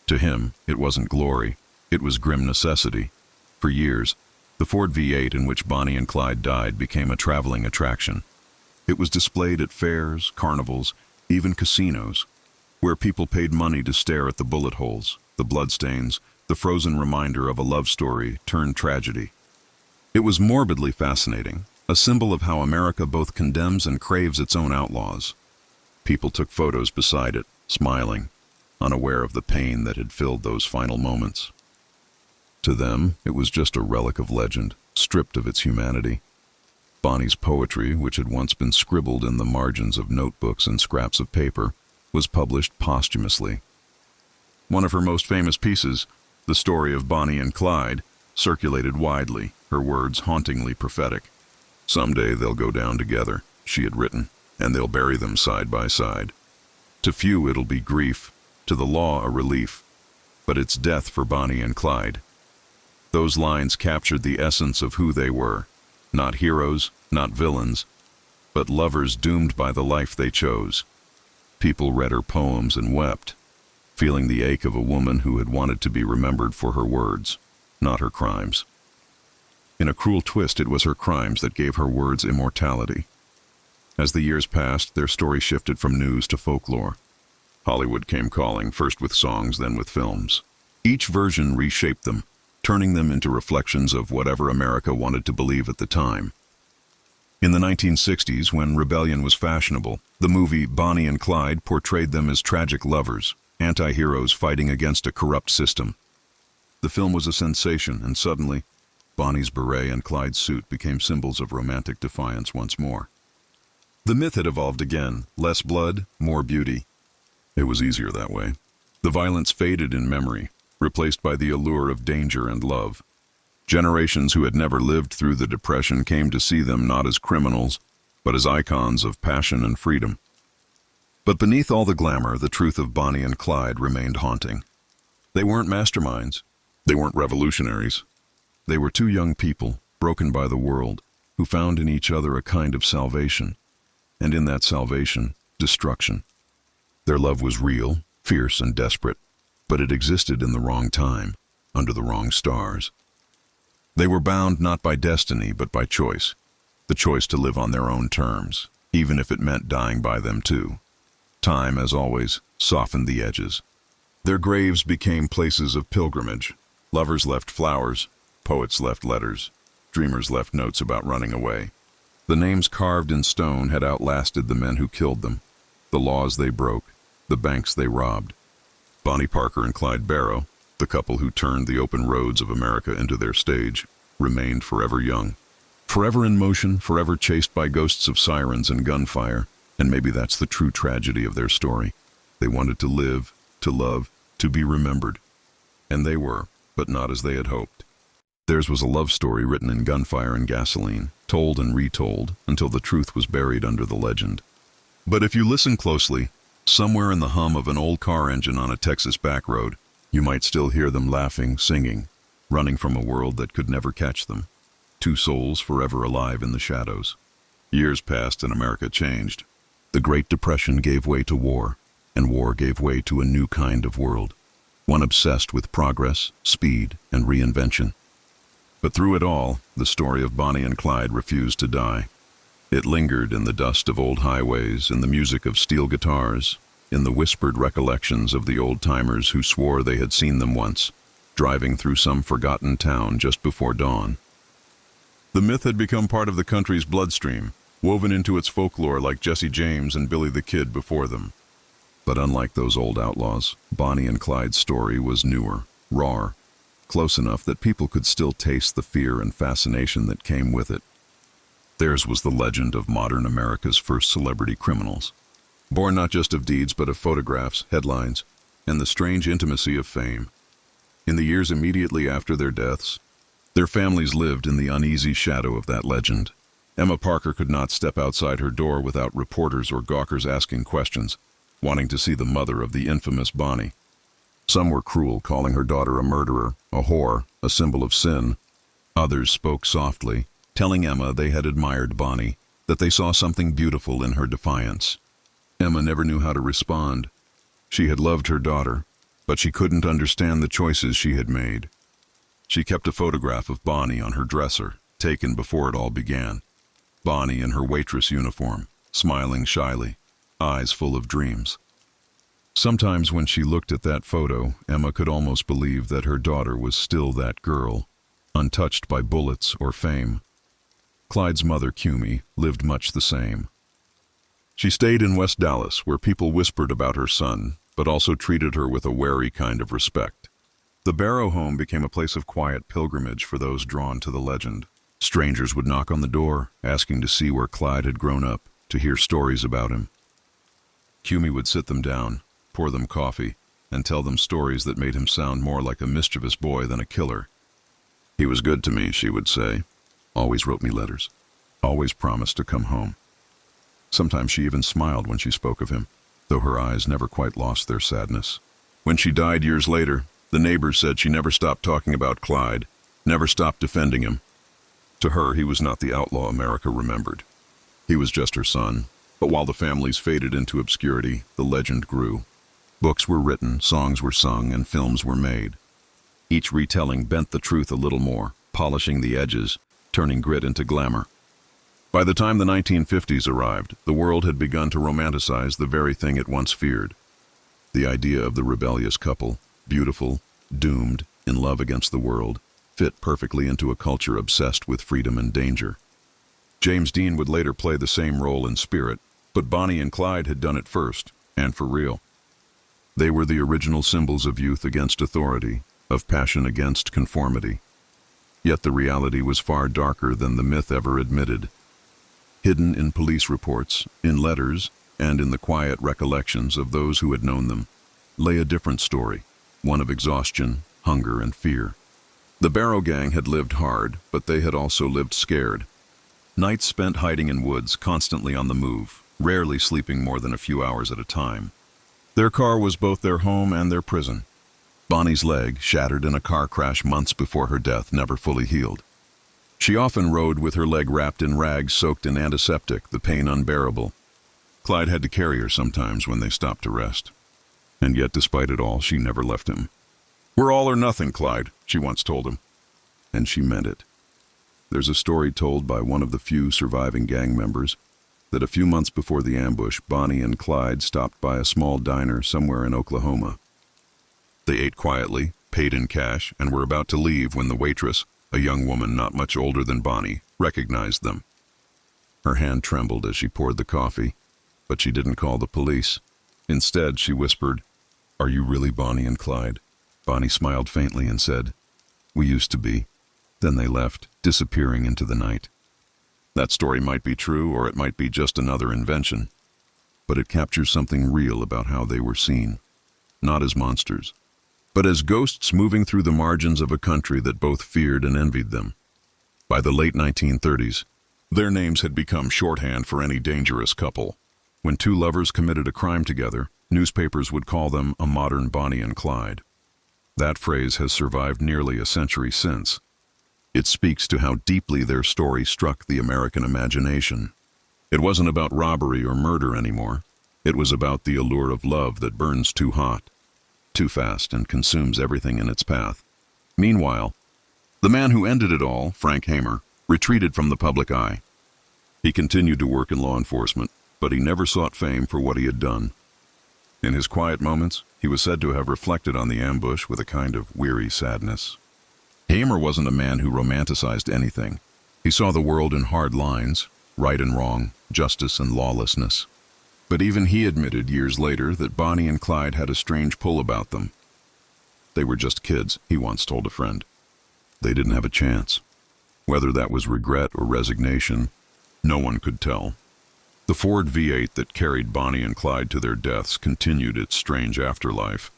To him, it wasn't glory, it was grim necessity. For years, the Ford V8 in which Bonnie and Clyde died became a traveling attraction. It was displayed at fairs, carnivals, even casinos, where people paid money to stare at the bullet holes, the bloodstains, the frozen reminder of a love story turned tragedy. It was morbidly fascinating, a symbol of how America both condemns and craves its own outlaws. People took photos beside it, smiling, unaware of the pain that had filled those final moments. To them, it was just a relic of legend, stripped of its humanity. Bonnie's poetry, which had once been scribbled in the margins of notebooks and scraps of paper, was published posthumously. One of her most famous pieces, the story of Bonnie and Clyde, circulated widely, her words hauntingly prophetic. "Someday they'll go down together," she had written, "and they'll bury them side by side. To few it'll be grief, to the law a relief, but it's death for Bonnie and Clyde." Those lines captured the essence of who they were, not heroes, not villains, but lovers doomed by the life they chose. People read her poems and wept, feeling the ache of a woman who had wanted to be remembered for her words, not her crimes. In a cruel twist, it was her crimes that gave her words immortality. As the years passed, their story shifted from news to folklore. Hollywood came calling, first with songs, then with films. Each version reshaped them, turning them into reflections of whatever America wanted to believe at the time. In the 1960s, when rebellion was fashionable, the movie Bonnie and Clyde portrayed them as tragic lovers, anti-heroes fighting against a corrupt system. The film was a sensation, and suddenly, Bonnie's beret and Clyde's suit became symbols of romantic defiance once more. The myth had evolved again: less blood, more beauty. It was easier that way. The violence faded in memory, replaced by the allure of danger and love. Generations who had never lived through the Depression came to see them not as criminals, but as icons of passion and freedom. But beneath all the glamour, the truth of Bonnie and Clyde remained haunting. They weren't masterminds. They weren't revolutionaries. They were two young people, broken by the world, who found in each other a kind of salvation, and in that salvation, destruction. Their love was real, fierce, and desperate, but it existed in the wrong time, under the wrong stars. They were bound not by destiny, but by choice, the choice to live on their own terms, even if it meant dying by them too. Time, as always, softened the edges. Their graves became places of pilgrimage. Lovers left flowers, poets left letters, dreamers left notes about running away. The names carved in stone had outlasted the men who killed them, the laws they broke, the banks they robbed. Bonnie Parker and Clyde Barrow, the couple who turned the open roads of America into their stage, remained forever young. Forever in motion, forever chased by ghosts of sirens and gunfire. And maybe that's the true tragedy of their story. They wanted to live, to love, to be remembered. And they were, but not as they had hoped. Theirs was a love story written in gunfire and gasoline, told and retold until the truth was buried under the legend. But if you listen closely, somewhere in the hum of an old car engine on a Texas backroad, you might still hear them laughing, singing, running from a world that could never catch them. Two souls forever alive in the shadows. Years passed and America changed. The Great Depression gave way to war, and war gave way to a new kind of world. one obsessed with progress, speed, and reinvention. But through it all, the story of Bonnie and Clyde refused to die. It lingered in the dust of old highways, in the music of steel guitars, in the whispered recollections of the old-timers who swore they had seen them once, driving through some forgotten town just before dawn. The myth had become part of the country's bloodstream, woven into its folklore like Jesse James and Billy the Kid before them. But unlike those old outlaws, Bonnie and Clyde's story was newer, rawer, close enough that people could still taste the fear and fascination that came with it. Theirs was the legend of modern America's first celebrity criminals, born not just of deeds but of photographs, headlines, and the strange intimacy of fame. In the years immediately after their deaths, their families lived in the uneasy shadow of that legend. Emma Parker could not step outside her door without reporters or gawkers asking questions, wanting to see the mother of the infamous Bonnie. Some were cruel, calling her daughter a murderer, a whore, a symbol of sin. Others spoke softly, telling Emma they had admired Bonnie, that they saw something beautiful in her defiance. Emma never knew how to respond. She had loved her daughter, but she couldn't understand the choices she had made. She kept a photograph of Bonnie on her dresser, taken before it all began. Bonnie in her waitress uniform, smiling shyly, eyes full of dreams. Sometimes when she looked at that photo, Emma could almost believe that her daughter was still that girl, untouched by bullets or fame. Clyde's mother, Cumie, lived much the same. She stayed in West Dallas, where people whispered about her son, but also treated her with a wary kind of respect. The Barrow home became a place of quiet pilgrimage for those drawn to the legend. Strangers would knock on the door, asking to see where Clyde had grown up, to hear stories about him. Cumie would sit them down, pour them coffee, and tell them stories that made him sound more like a mischievous boy than a killer. "He was good to me," she would say. "Always wrote me letters. Always promised to come home." Sometimes she even smiled when she spoke of him, though her eyes never quite lost their sadness. When she died years later, the neighbors said she never stopped talking about Clyde, never stopped defending him. To her, he was not the outlaw America remembered. He was just her son. But while the families faded into obscurity, the legend grew. Books were written, songs were sung, and films were made. Each retelling bent the truth a little more, polishing the edges, turning grit into glamour. By the time the 1950s arrived, the world had begun to romanticize the very thing it once feared. The idea of the rebellious couple, beautiful, doomed, in love against the world, fit perfectly into a culture obsessed with freedom and danger. James Dean would later play the same role in spirit, but Bonnie and Clyde had done it first, and for real. They were the original symbols of youth against authority, of passion against conformity. Yet the reality was far darker than the myth ever admitted. Hidden in police reports, in letters, and in the quiet recollections of those who had known them, lay a different story, one of exhaustion, hunger, and fear. The Barrow gang had lived hard, but they had also lived scared. Nights spent hiding in woods, constantly on the move, rarely sleeping more than a few hours at a time. Their car was both their home and their prison. Bonnie's leg, shattered in a car crash months before her death, never fully healed. She often rode with her leg wrapped in rags soaked in antiseptic, the pain unbearable. Clyde had to carry her sometimes when they stopped to rest. And yet, despite it all, she never left him. "We're all or nothing, Clyde," she once told him. And she meant it. There's a story told by one of the few surviving gang members that a few months before the ambush, Bonnie and Clyde stopped by a small diner somewhere in Oklahoma. They ate quietly, paid in cash, and were about to leave when the waitress, a young woman not much older than Bonnie, recognized them. Her hand trembled as she poured the coffee, but she didn't call the police. Instead, she whispered, "Are you really Bonnie and Clyde?" Bonnie smiled faintly and said, "We used to be." Then they left, disappearing into the night. That story might be true, or it might be just another invention, but it captures something real about how they were seen, not as monsters, but as ghosts moving through the margins of a country that both feared and envied them. By the late 1930s, their names had become shorthand for any dangerous couple. When two lovers committed a crime together, newspapers would call them a modern Bonnie and Clyde. That phrase has survived nearly a century since. It speaks to how deeply their story struck the American imagination. It wasn't about robbery or murder anymore. It was about the allure of love that burns too hot. too fast and consumes everything in its path. Meanwhile, the man who ended it all, Frank Hamer, retreated from the public eye. He continued to work in law enforcement, but he never sought fame for what he had done. In his quiet moments, he was said to have reflected on the ambush with a kind of weary sadness. Hamer wasn't a man who romanticized anything. He saw the world in hard lines, right and wrong, justice and lawlessness. But even he admitted years later that Bonnie and Clyde had a strange pull about them. They were just kids, he once told a friend. They didn't have a chance. Whether that was regret or resignation, no one could tell. The Ford V8 that carried Bonnie and Clyde to their deaths continued its strange afterlife,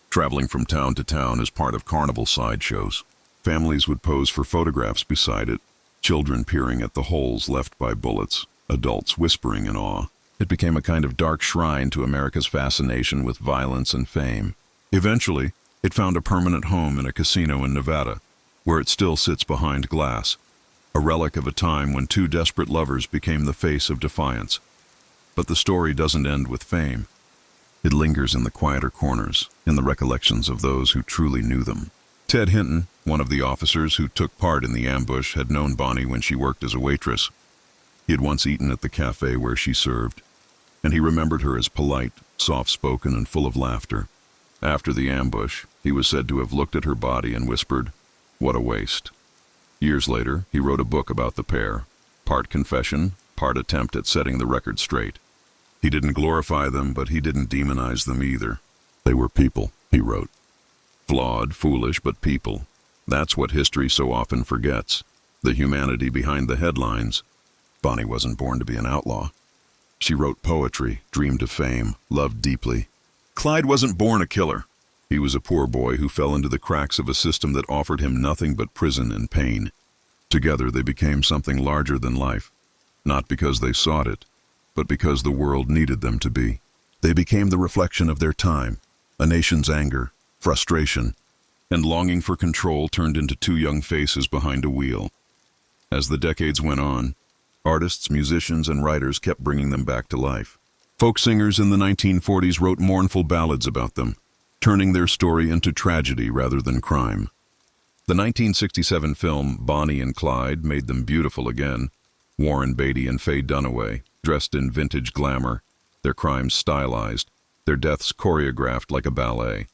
traveling from town to town as part of carnival sideshows. Families would pose for photographs beside it, children peering at the holes left by bullets, adults whispering in awe. It became a kind of dark shrine to America's fascination with violence and fame. Eventually, it found a permanent home in a casino in Nevada, where it still sits behind glass, a relic of a time when two desperate lovers became the face of defiance. But the story doesn't end with fame. It lingers in the quieter corners, in the recollections of those who truly knew them. Ted Hinton, one of the officers who took part in the ambush, had known Bonnie when she worked as a waitress. He had once eaten at the cafe where she served, and he remembered her as polite, soft-spoken, and full of laughter. After the ambush, he was said to have looked at her body and whispered, "What a waste." Years later, he wrote a book about the pair, part confession, part attempt at setting the record straight. He didn't glorify them, but he didn't demonize them either. They were people, he wrote. Flawed, foolish, but people. That's what history so often forgets. The humanity behind the headlines. Bonnie wasn't born to be an outlaw. She wrote poetry, dreamed of fame, loved deeply. Clyde wasn't born a killer. He was a poor boy who fell into the cracks of a system that offered him nothing but prison and pain. Together they became something larger than life, not because they sought it, but because the world needed them to be. They became the reflection of their time, a nation's anger, frustration, and longing for control turned into two young faces behind a wheel. As the decades went on, artists, musicians, and writers kept bringing them back to life. Folk singers in the 1940s wrote mournful ballads about them, turning their story into tragedy rather than crime. The 1967 film Bonnie and Clyde made them beautiful again. Warren Beatty and Faye Dunaway, dressed in vintage glamour, their crimes stylized, their deaths choreographed like a ballet.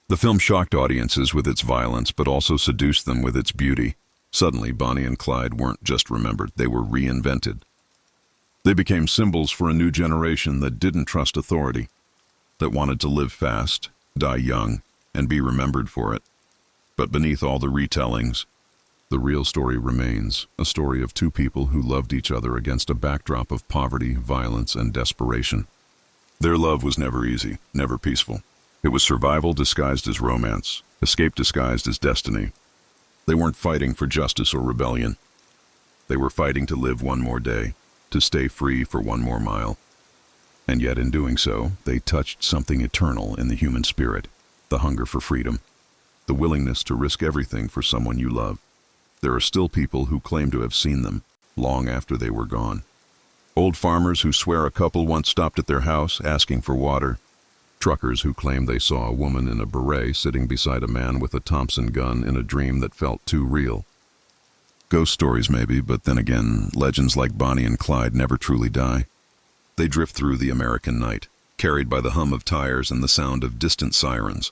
The film shocked audiences with its violence, but also seduced them with its beauty. Suddenly, Bonnie and Clyde weren't just remembered, they were reinvented. They became symbols for a new generation that didn't trust authority, that wanted to live fast, die young, and be remembered for it. But beneath all the retellings, the real story remains, a story of two people who loved each other against a backdrop of poverty, violence, and desperation. Their love was never easy, never peaceful. It was survival disguised as romance, escape disguised as destiny. They weren't fighting for justice or rebellion. They were fighting to live one more day, to stay free for one more mile. And yet in doing so, they touched something eternal in the human spirit, the hunger for freedom, the willingness to risk everything for someone you love. There are still people who claim to have seen them, long after they were gone. Old farmers who swear a couple once stopped at their house asking for water. Truckers who claim they saw a woman in a beret sitting beside a man with a Thompson gun in a dream that felt too real. Ghost stories maybe, but then again, legends like Bonnie and Clyde never truly die. They drift through the American night, carried by the hum of tires and the sound of distant sirens.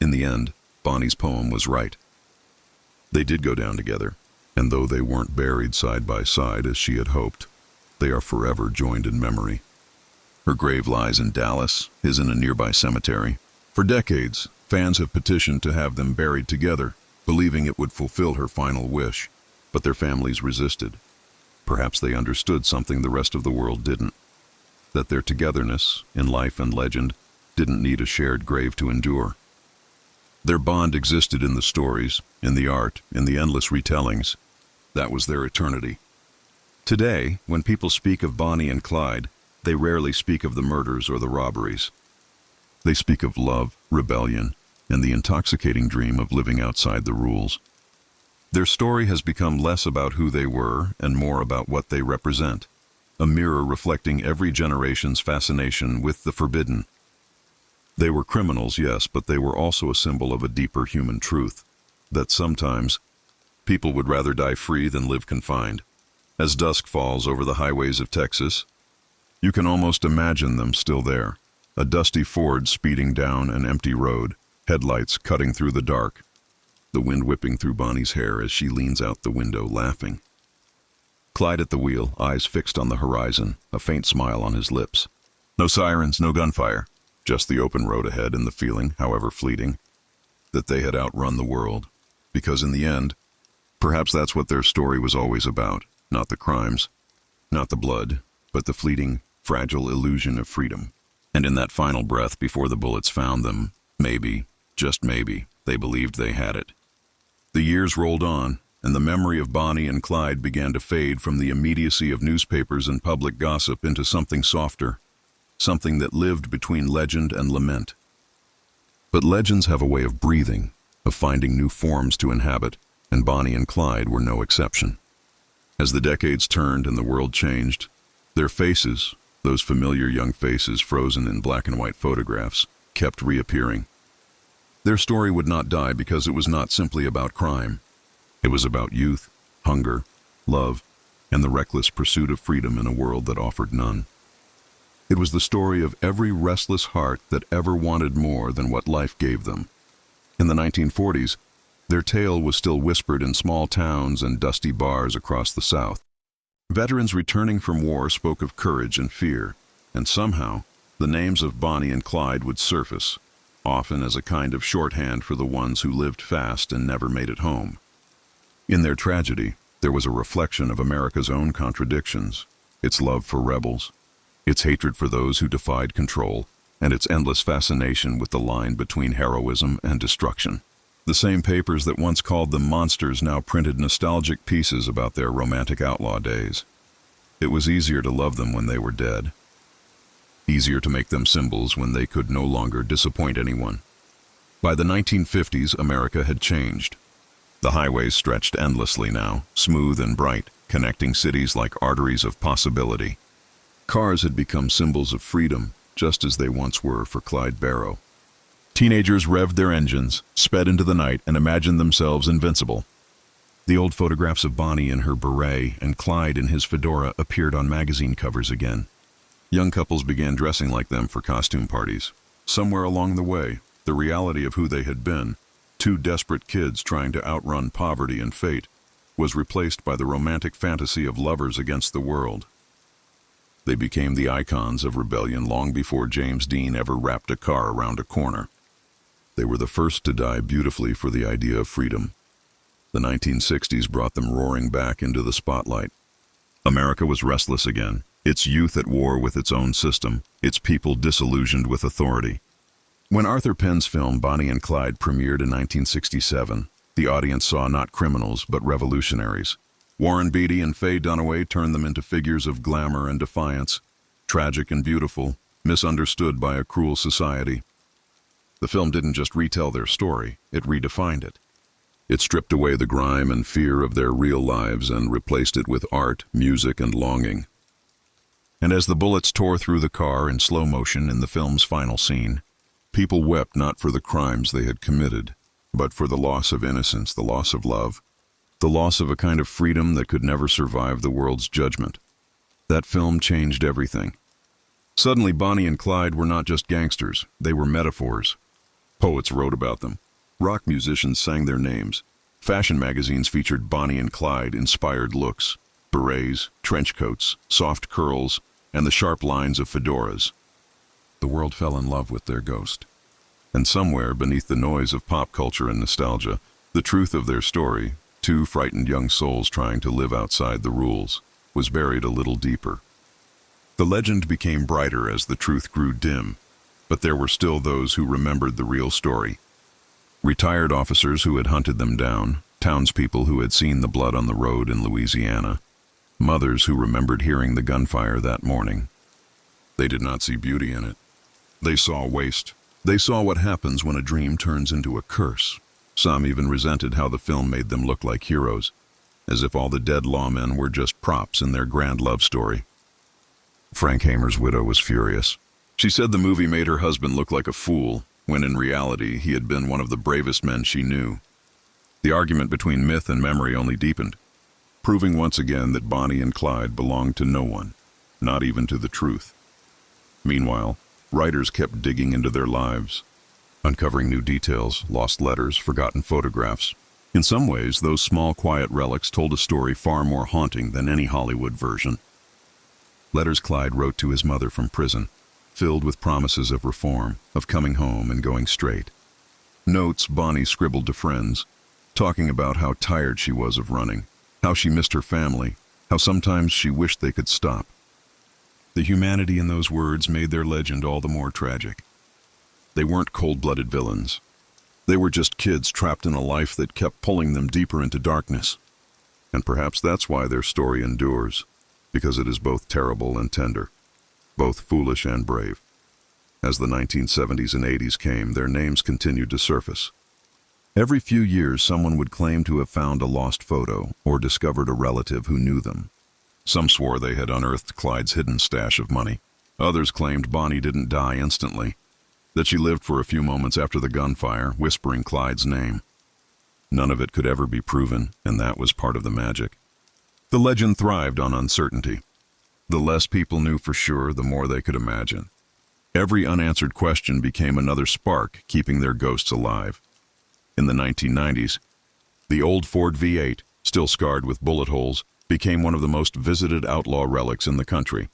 In the end, Bonnie's poem was right. They did go down together, and though they weren't buried side by side as she had hoped, they are forever joined in memory. Her grave lies in Dallas, his in a nearby cemetery. For decades, fans have petitioned to have them buried together, believing it would fulfill her final wish, but their families resisted. Perhaps they understood something the rest of the world didn't, that their togetherness, in life and legend, didn't need a shared grave to endure. Their bond existed in the stories, in the art, in the endless retellings. That was their eternity. Today, when people speak of Bonnie and Clyde, they rarely speak of the murders or the robberies. They speak of love, rebellion, and the intoxicating dream of living outside the rules. Their story has become less about who they were and more about what they represent, a mirror reflecting every generation's fascination with the forbidden. They were criminals, yes, but they were also a symbol of a deeper human truth, that sometimes people would rather die free than live confined. As dusk falls over the highways of Texas, you can almost imagine them still there. A dusty Ford speeding down an empty road, headlights cutting through the dark, the wind whipping through Bonnie's hair as she leans out the window, laughing. Clyde at the wheel, eyes fixed on the horizon, a faint smile on his lips. No sirens, no gunfire, just the open road ahead and the feeling, however fleeting, that they had outrun the world. Because in the end, perhaps that's what their story was always about. Not the crimes, not the blood, but the fleeting, fragile illusion of freedom. And in that final breath before the bullets found them, maybe, just maybe, they believed they had it. The years rolled on, and the memory of Bonnie and Clyde began to fade from the immediacy of newspapers and public gossip into something softer, something that lived between legend and lament. But legends have a way of breathing, of finding new forms to inhabit, and Bonnie and Clyde were no exception. As the decades turned and the world changed, their faces, those familiar young faces frozen in black and white photographs, kept reappearing. Their story would not die because it was not simply about crime. It was about youth, hunger, love, and the reckless pursuit of freedom in a world that offered none. It was the story of every restless heart that ever wanted more than what life gave them. In the 1940s, their tale was still whispered in small towns and dusty bars across the South. Veterans returning from war spoke of courage and fear, and somehow, the names of Bonnie and Clyde would surface, often as a kind of shorthand for the ones who lived fast and never made it home. In their tragedy, there was a reflection of America's own contradictions, its love for rebels, its hatred for those who defied control, and its endless fascination with the line between heroism and destruction. The same papers that once called them monsters now printed nostalgic pieces about their romantic outlaw days. It was easier to love them when they were dead. Easier to make them symbols when they could no longer disappoint anyone. By the 1950s, America had changed. The highways stretched endlessly now, smooth and bright, connecting cities like arteries of possibility. Cars had become symbols of freedom, just as they once were for Clyde Barrow. Teenagers revved their engines, sped into the night, and imagined themselves invincible. The old photographs of Bonnie in her beret and Clyde in his fedora appeared on magazine covers again. Young couples began dressing like them for costume parties. Somewhere along the way, the reality of who they had been, two desperate kids trying to outrun poverty and fate, was replaced by the romantic fantasy of lovers against the world. They became the icons of rebellion long before James Dean ever wrapped a car around a corner. They were the first to die beautifully for the idea of freedom. The 1960s brought them roaring back into the spotlight. America was restless again, its youth at war with its own system, its people disillusioned with authority. When Arthur Penn's film Bonnie and Clyde premiered in 1967, the audience saw not criminals but revolutionaries. Warren Beatty and Faye Dunaway turned them into figures of glamour and defiance, tragic and beautiful, misunderstood by a cruel society. The film didn't just retell their story, it redefined it. It stripped away the grime and fear of their real lives and replaced it with art, music, and longing. And as the bullets tore through the car in slow motion in the film's final scene, people wept not for the crimes they had committed, but for the loss of innocence, the loss of love, the loss of a kind of freedom that could never survive the world's judgment. That film changed everything. Suddenly, Bonnie and Clyde were not just gangsters, they were metaphors. Poets wrote about them. Rock musicians sang their names. Fashion magazines featured Bonnie and Clyde-inspired looks, berets, trench coats, soft curls, and the sharp lines of fedoras. The world fell in love with their ghost. And somewhere beneath the noise of pop culture and nostalgia, the truth of their story, two frightened young souls trying to live outside the rules, was buried a little deeper. The legend became brighter as the truth grew dim, but there were still those who remembered the real story. Retired officers who had hunted them down, townspeople who had seen the blood on the road in Louisiana, mothers who remembered hearing the gunfire that morning. They did not see beauty in it. They saw waste. They saw what happens when a dream turns into a curse. Some even resented how the film made them look like heroes, as if all the dead lawmen were just props in their grand love story. Frank Hamer's widow was furious. She said the movie made her husband look like a fool, when in reality he had been one of the bravest men she knew. The argument between myth and memory only deepened, proving once again that Bonnie and Clyde belonged to no one, not even to the truth. Meanwhile, writers kept digging into their lives, uncovering new details, lost letters, forgotten photographs. In some ways, those small, quiet relics told a story far more haunting than any Hollywood version. Letters Clyde wrote to his mother from prison, filled with promises of reform, of coming home and going straight. Notes Bonnie scribbled to friends, talking about how tired she was of running, how she missed her family, how sometimes she wished they could stop. The humanity in those words made their legend all the more tragic. They weren't cold-blooded villains. They were just kids trapped in a life that kept pulling them deeper into darkness. And perhaps that's why their story endures, because it is both terrible and tender, both foolish and brave. As the 1970s and 80s came, their names continued to surface. Every few years, someone would claim to have found a lost photo or discovered a relative who knew them. Some swore they had unearthed Clyde's hidden stash of money. Others claimed Bonnie didn't die instantly, that she lived for a few moments after the gunfire, whispering Clyde's name. None of it could ever be proven, and that was part of the magic. The legend thrived on uncertainty. The less people knew for sure, the more they could imagine. Every unanswered question became another spark, keeping their ghosts alive. In the 1990s, the old Ford V8, still scarred with bullet holes, became one of the most visited outlaw relics in the country.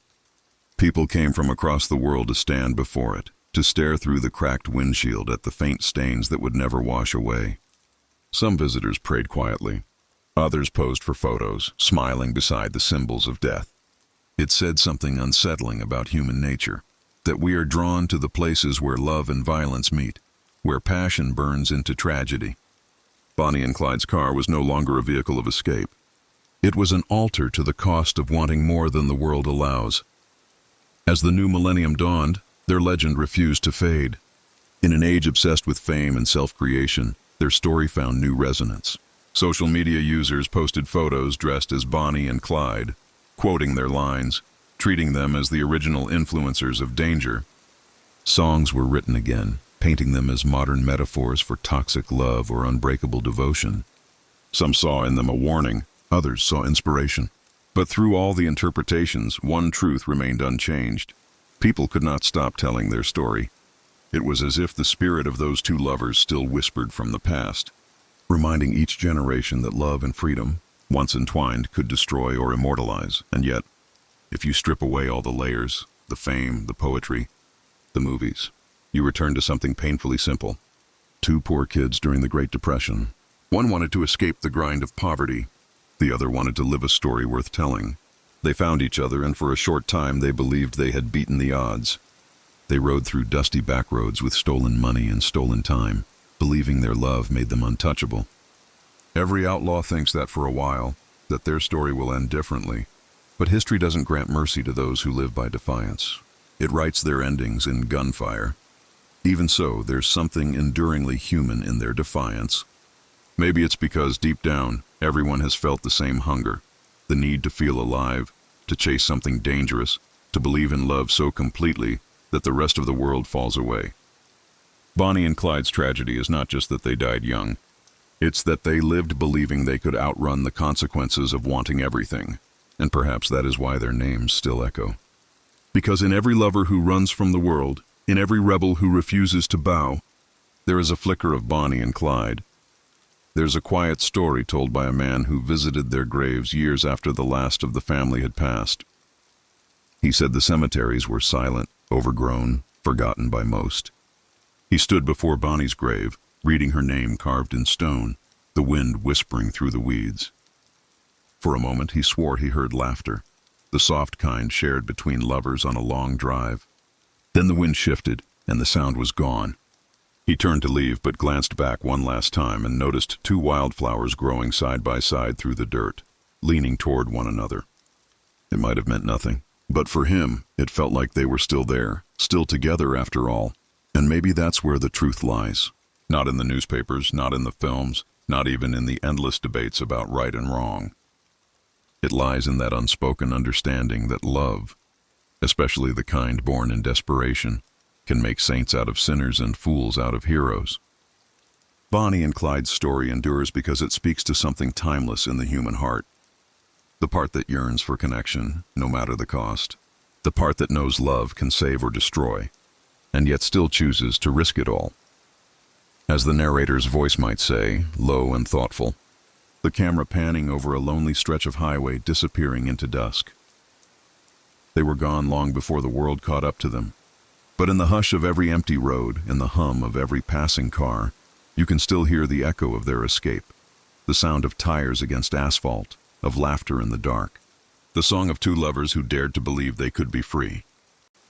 People came from across the world to stand before it, to stare through the cracked windshield at the faint stains that would never wash away. Some visitors prayed quietly. Others posed for photos, smiling beside the symbols of death. It said something unsettling about human nature, that we are drawn to the places where love and violence meet, where passion burns into tragedy. Bonnie and Clyde's car was no longer a vehicle of escape. It was an altar to the cost of wanting more than the world allows. As the new millennium dawned, their legend refused to fade. In an age obsessed with fame and self-creation, their story found new resonance. Social media users posted photos dressed as Bonnie and Clyde, quoting their lines, treating them as the original influencers of danger. Songs were written again, painting them as modern metaphors for toxic love or unbreakable devotion. Some saw in them a warning, others saw inspiration. But through all the interpretations, one truth remained unchanged. People could not stop telling their story. It was as if the spirit of those two lovers still whispered from the past, reminding each generation that love and freedom, once entwined, could destroy or immortalize. And yet, if you strip away all the layers, the fame, the poetry, the movies, you return to something painfully simple. Two poor kids during the Great Depression. One wanted to escape the grind of poverty. The other wanted to live a story worth telling. They found each other, and for a short time they believed they had beaten the odds. They rode through dusty backroads with stolen money and stolen time, believing their love made them untouchable. Every outlaw thinks that for a while, that their story will end differently. But history doesn't grant mercy to those who live by defiance. It writes their endings in gunfire. Even so, there's something enduringly human in their defiance. Maybe it's because deep down, everyone has felt the same hunger, the need to feel alive, to chase something dangerous, to believe in love so completely that the rest of the world falls away. Bonnie and Clyde's tragedy is not just that they died young. It's that they lived believing they could outrun the consequences of wanting everything, and perhaps that is why their names still echo. Because in every lover who runs from the world, in every rebel who refuses to bow, there is a flicker of Bonnie and Clyde. There's a quiet story told by a man who visited their graves years after the last of the family had passed. He said the cemeteries were silent, overgrown, forgotten by most. He stood before Bonnie's grave, reading her name carved in stone, the wind whispering through the weeds. For a moment he swore he heard laughter, the soft kind shared between lovers on a long drive. Then the wind shifted, and the sound was gone. He turned to leave, but glanced back one last time and noticed two wildflowers growing side by side through the dirt, leaning toward one another. It might have meant nothing, but for him, it felt like they were still there, still together after all. And maybe that's where the truth lies. Not in the newspapers, not in the films, not even in the endless debates about right and wrong. It lies in that unspoken understanding that love, especially the kind born in desperation, can make saints out of sinners and fools out of heroes. Bonnie and Clyde's story endures because it speaks to something timeless in the human heart. The part that yearns for connection, no matter the cost. The part that knows love can save or destroy, and yet still chooses to risk it all. As the narrator's voice might say, low and thoughtful, the camera panning over a lonely stretch of highway disappearing into dusk. They were gone long before the world caught up to them. But in the hush of every empty road, in the hum of every passing car, you can still hear the echo of their escape, the sound of tires against asphalt, of laughter in the dark, the song of two lovers who dared to believe they could be free.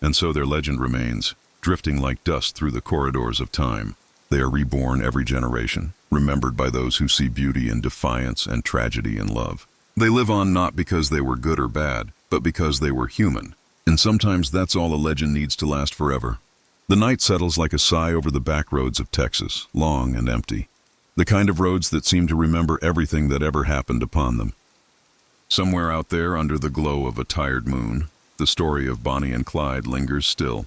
And so their legend remains, drifting like dust through the corridors of time. They are reborn every generation, remembered by those who see beauty in defiance and tragedy in love. They live on not because they were good or bad, but because they were human. And sometimes that's all a legend needs to last forever. The night settles like a sigh over the backroads of Texas, long and empty. The kind of roads that seem to remember everything that ever happened upon them. Somewhere out there, under the glow of a tired moon, the story of Bonnie and Clyde lingers still,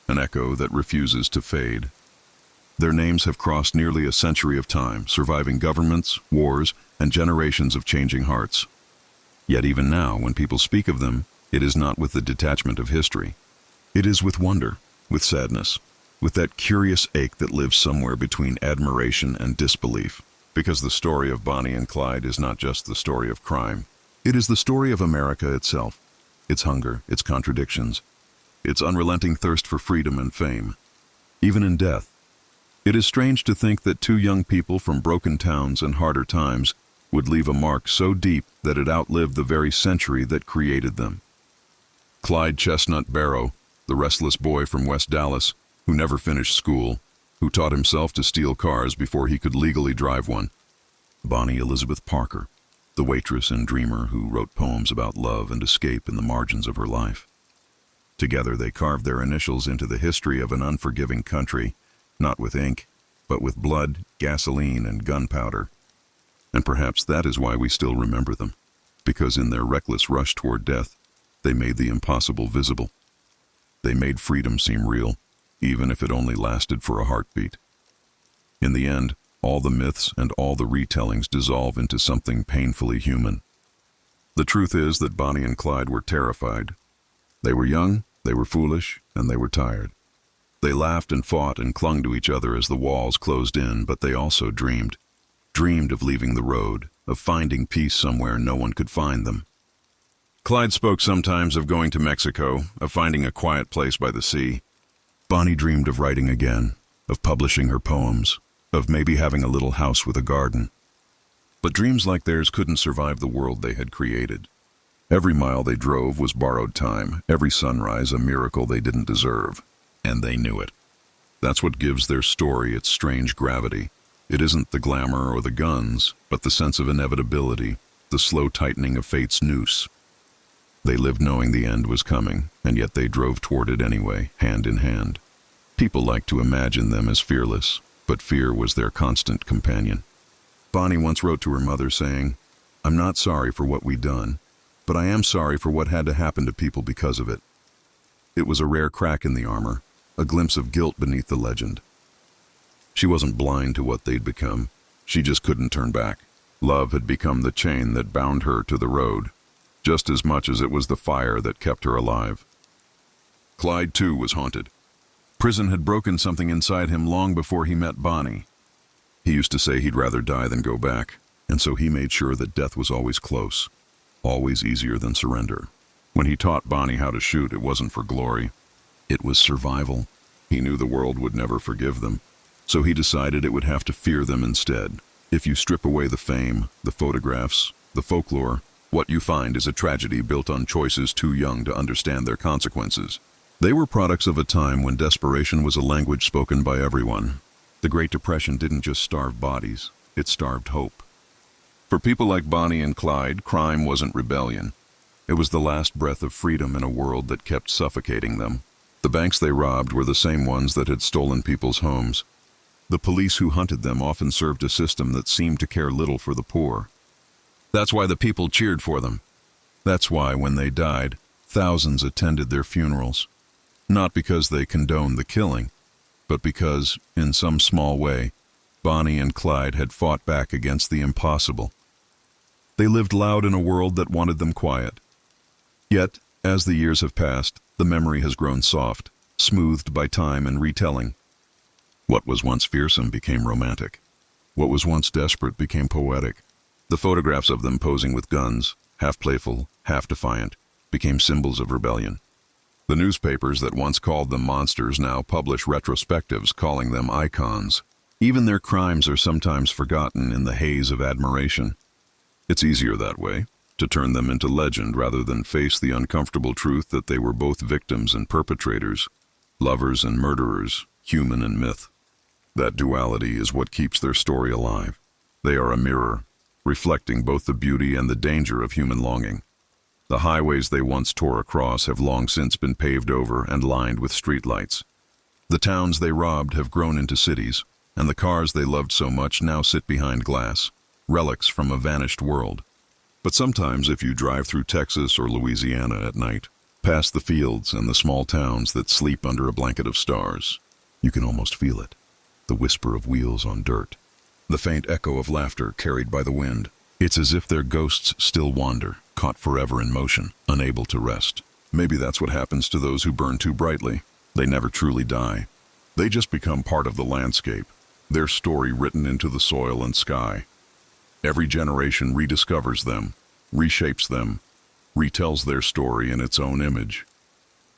an echo that refuses to fade. Their names have crossed nearly a century of time, surviving governments, wars, and generations of changing hearts. Yet even now, when people speak of them, it is not with the detachment of history. It is with wonder, with sadness, with that curious ache that lives somewhere between admiration and disbelief. Because the story of Bonnie and Clyde is not just the story of crime. It is the story of America itself, its hunger, its contradictions, its unrelenting thirst for freedom and fame, even in death. It is strange to think that two young people from broken towns and harder times would leave a mark so deep that it outlived the very century that created them. Clyde Chestnut Barrow, the restless boy from West Dallas, who never finished school, who taught himself to steal cars before he could legally drive one. Bonnie Elizabeth Parker, the waitress and dreamer who wrote poems about love and escape in the margins of her life. Together they carved their initials into the history of an unforgiving country, not with ink, but with blood, gasoline, and gunpowder. And perhaps that is why we still remember them, because in their reckless rush toward death, they made the impossible visible. They made freedom seem real, even if it only lasted for a heartbeat. In the end, all the myths and all the retellings dissolve into something painfully human. The truth is that Bonnie and Clyde were terrified. They were young, they were foolish, and they were tired. They laughed and fought and clung to each other as the walls closed in, but they also dreamed of leaving the road, of finding peace somewhere no one could find them. Clyde spoke sometimes of going to Mexico, of finding a quiet place by the sea. Bonnie dreamed of writing again, of publishing her poems, of maybe having a little house with a garden. But dreams like theirs couldn't survive the world they had created. Every mile they drove was borrowed time, every sunrise a miracle they didn't deserve, and they knew it. That's what gives their story its strange gravity. It isn't the glamour or the guns, but the sense of inevitability, the slow tightening of fate's noose. They lived knowing the end was coming, and yet they drove toward it anyway, hand in hand. People like to imagine them as fearless, but fear was their constant companion. Bonnie once wrote to her mother saying, "I'm not sorry for what we'd done, but I am sorry for what had to happen to people because of it." It was a rare crack in the armor, a glimpse of guilt beneath the legend. She wasn't blind to what they'd become. She just couldn't turn back. Love had become the chain that bound her to the road, just as much as it was the fire that kept her alive. Clyde, too, was haunted. Prison had broken something inside him long before he met Bonnie. He used to say he'd rather die than go back, and so he made sure that death was always close, always easier than surrender. When he taught Bonnie how to shoot, it wasn't for glory. It was survival. He knew the world would never forgive them, so he decided it would have to fear them instead. If you strip away the fame, the photographs, the folklore, what you find is a tragedy built on choices too young to understand their consequences. They were products of a time when desperation was a language spoken by everyone. The Great Depression didn't just starve bodies, it starved hope. For people like Bonnie and Clyde, crime wasn't rebellion. It was the last breath of freedom in a world that kept suffocating them. The banks they robbed were the same ones that had stolen people's homes. The police who hunted them often served a system that seemed to care little for the poor. That's why the people cheered for them. That's why, when they died, Thousands attended their funerals, not because they condoned the killing, but because, in some small way, Bonnie and Clyde had fought back against the impossible. They lived loud in a world that wanted them quiet. Yet, as the years have passed, the memory has grown soft, smoothed by time and retelling. What was once fearsome became romantic. What was once desperate became poetic. The photographs of them posing with guns, half playful, half defiant, became symbols of rebellion. The newspapers that once called them monsters now publish retrospectives calling them icons. Even their crimes are sometimes forgotten in the haze of admiration. It's easier that way, to turn them into legend rather than face the uncomfortable truth that they were both victims and perpetrators, lovers and murderers, human and myth. That duality is what keeps their story alive. They are a mirror, reflecting both the beauty and the danger of human longing. The highways they once tore across have long since been paved over and lined with streetlights. The towns they robbed have grown into cities, and the cars they loved so much now sit behind glass, relics from a vanished world. But sometimes if you drive through Texas or Louisiana at night, past the fields and the small towns that sleep under a blanket of stars, you can almost feel it. The whisper of wheels on dirt, the faint echo of laughter carried by the wind. It's as if their ghosts still wander, caught forever in motion, unable to rest. Maybe that's what happens to those who burn too brightly. They never truly die. They just become part of the landscape, their story written into the soil and sky. Every generation rediscovers them, reshapes them, retells their story in its own image.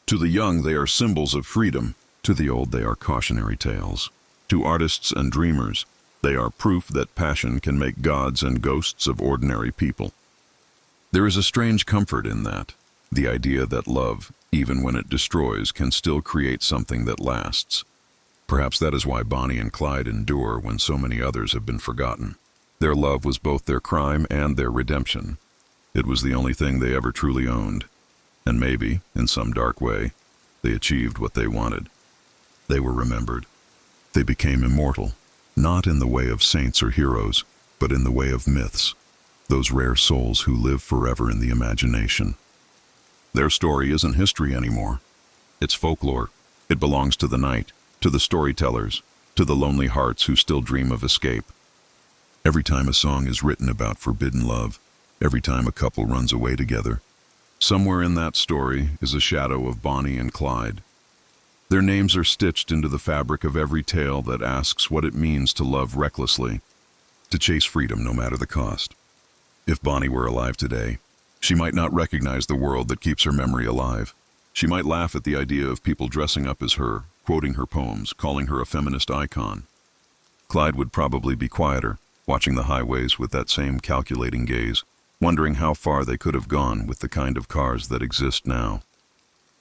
To the young, they are symbols of freedom. To the old, they are cautionary tales. To artists and dreamers, they are proof that passion can make gods and ghosts of ordinary people. There is a strange comfort in that, the idea that love, even when it destroys, can still create something that lasts. Perhaps that is why Bonnie and Clyde endure when so many others have been forgotten. Their love was both their crime and their redemption. It was the only thing they ever truly owned. And maybe, in some dark way, they achieved what they wanted. They were remembered. They became immortal, not in the way of saints or heroes, but in the way of myths, those rare souls who live forever in the imagination. Their story isn't history anymore. It's folklore. It belongs to the night, to the storytellers, to the lonely hearts who still dream of escape. Every time a song is written about forbidden love, every time a couple runs away together, somewhere in that story is a shadow of Bonnie and Clyde. Their names are stitched into the fabric of every tale that asks what it means to love recklessly, to chase freedom no matter the cost. If Bonnie were alive today, she might not recognize the world that keeps her memory alive. She might laugh at the idea of people dressing up as her, quoting her poems, calling her a feminist icon. Clyde would probably be quieter, watching the highways with that same calculating gaze, wondering how far they could have gone with the kind of cars that exist now.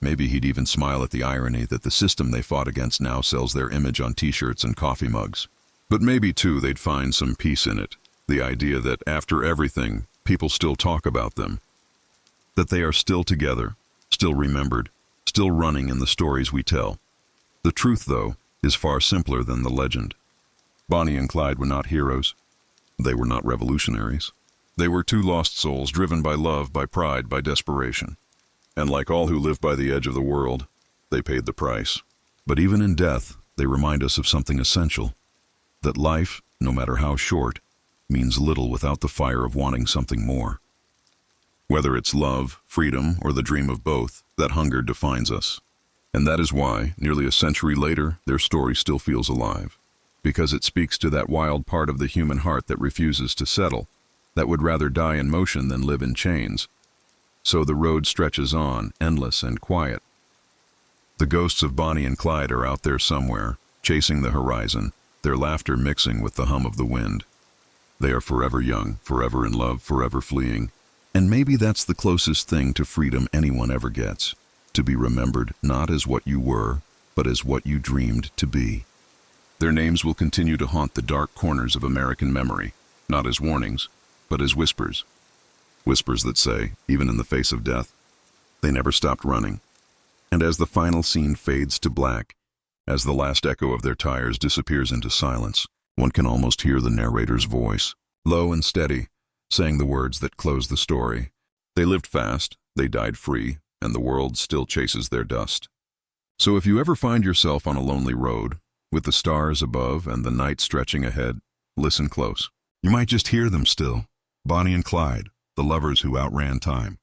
Maybe he'd even smile at the irony that the system they fought against now sells their image on t-shirts and coffee mugs. But maybe, too, they'd find some peace in it, the idea that after everything, people still talk about them, that they are still together, still remembered, still running in the stories we tell. The truth, though, is far simpler than the legend. Bonnie and Clyde were not heroes. They were not revolutionaries. They were two lost souls driven by love, by pride, by desperation. And like all who live by the edge of the world, they paid the price. But even in death, they remind us of something essential, that life, no matter how short, means little without the fire of wanting something more. Whether it's love, freedom, or the dream of both, that hunger defines us. And that is why, nearly a century later, their story still feels alive. Because it speaks to that wild part of the human heart that refuses to settle, that would rather die in motion than live in chains. So the road stretches on, endless and quiet. The ghosts of Bonnie and Clyde are out there somewhere, chasing the horizon, their laughter mixing with the hum of the wind. They are forever young, forever in love, forever fleeing. And maybe that's the closest thing to freedom anyone ever gets, to be remembered not as what you were, but as what you dreamed to be. Their names will continue to haunt the dark corners of American memory, not as warnings, but as whispers. Whispers that say, even in the face of death, they never stopped running. And as the final scene fades to black, as the last echo of their tires disappears into silence, one can almost hear the narrator's voice, low and steady, saying the words that close the story. They lived fast, they died free, and the world still chases their dust. So if you ever find yourself on a lonely road, with the stars above and the night stretching ahead, listen close. You might just hear them still. Bonnie and Clyde, the lovers who outran time.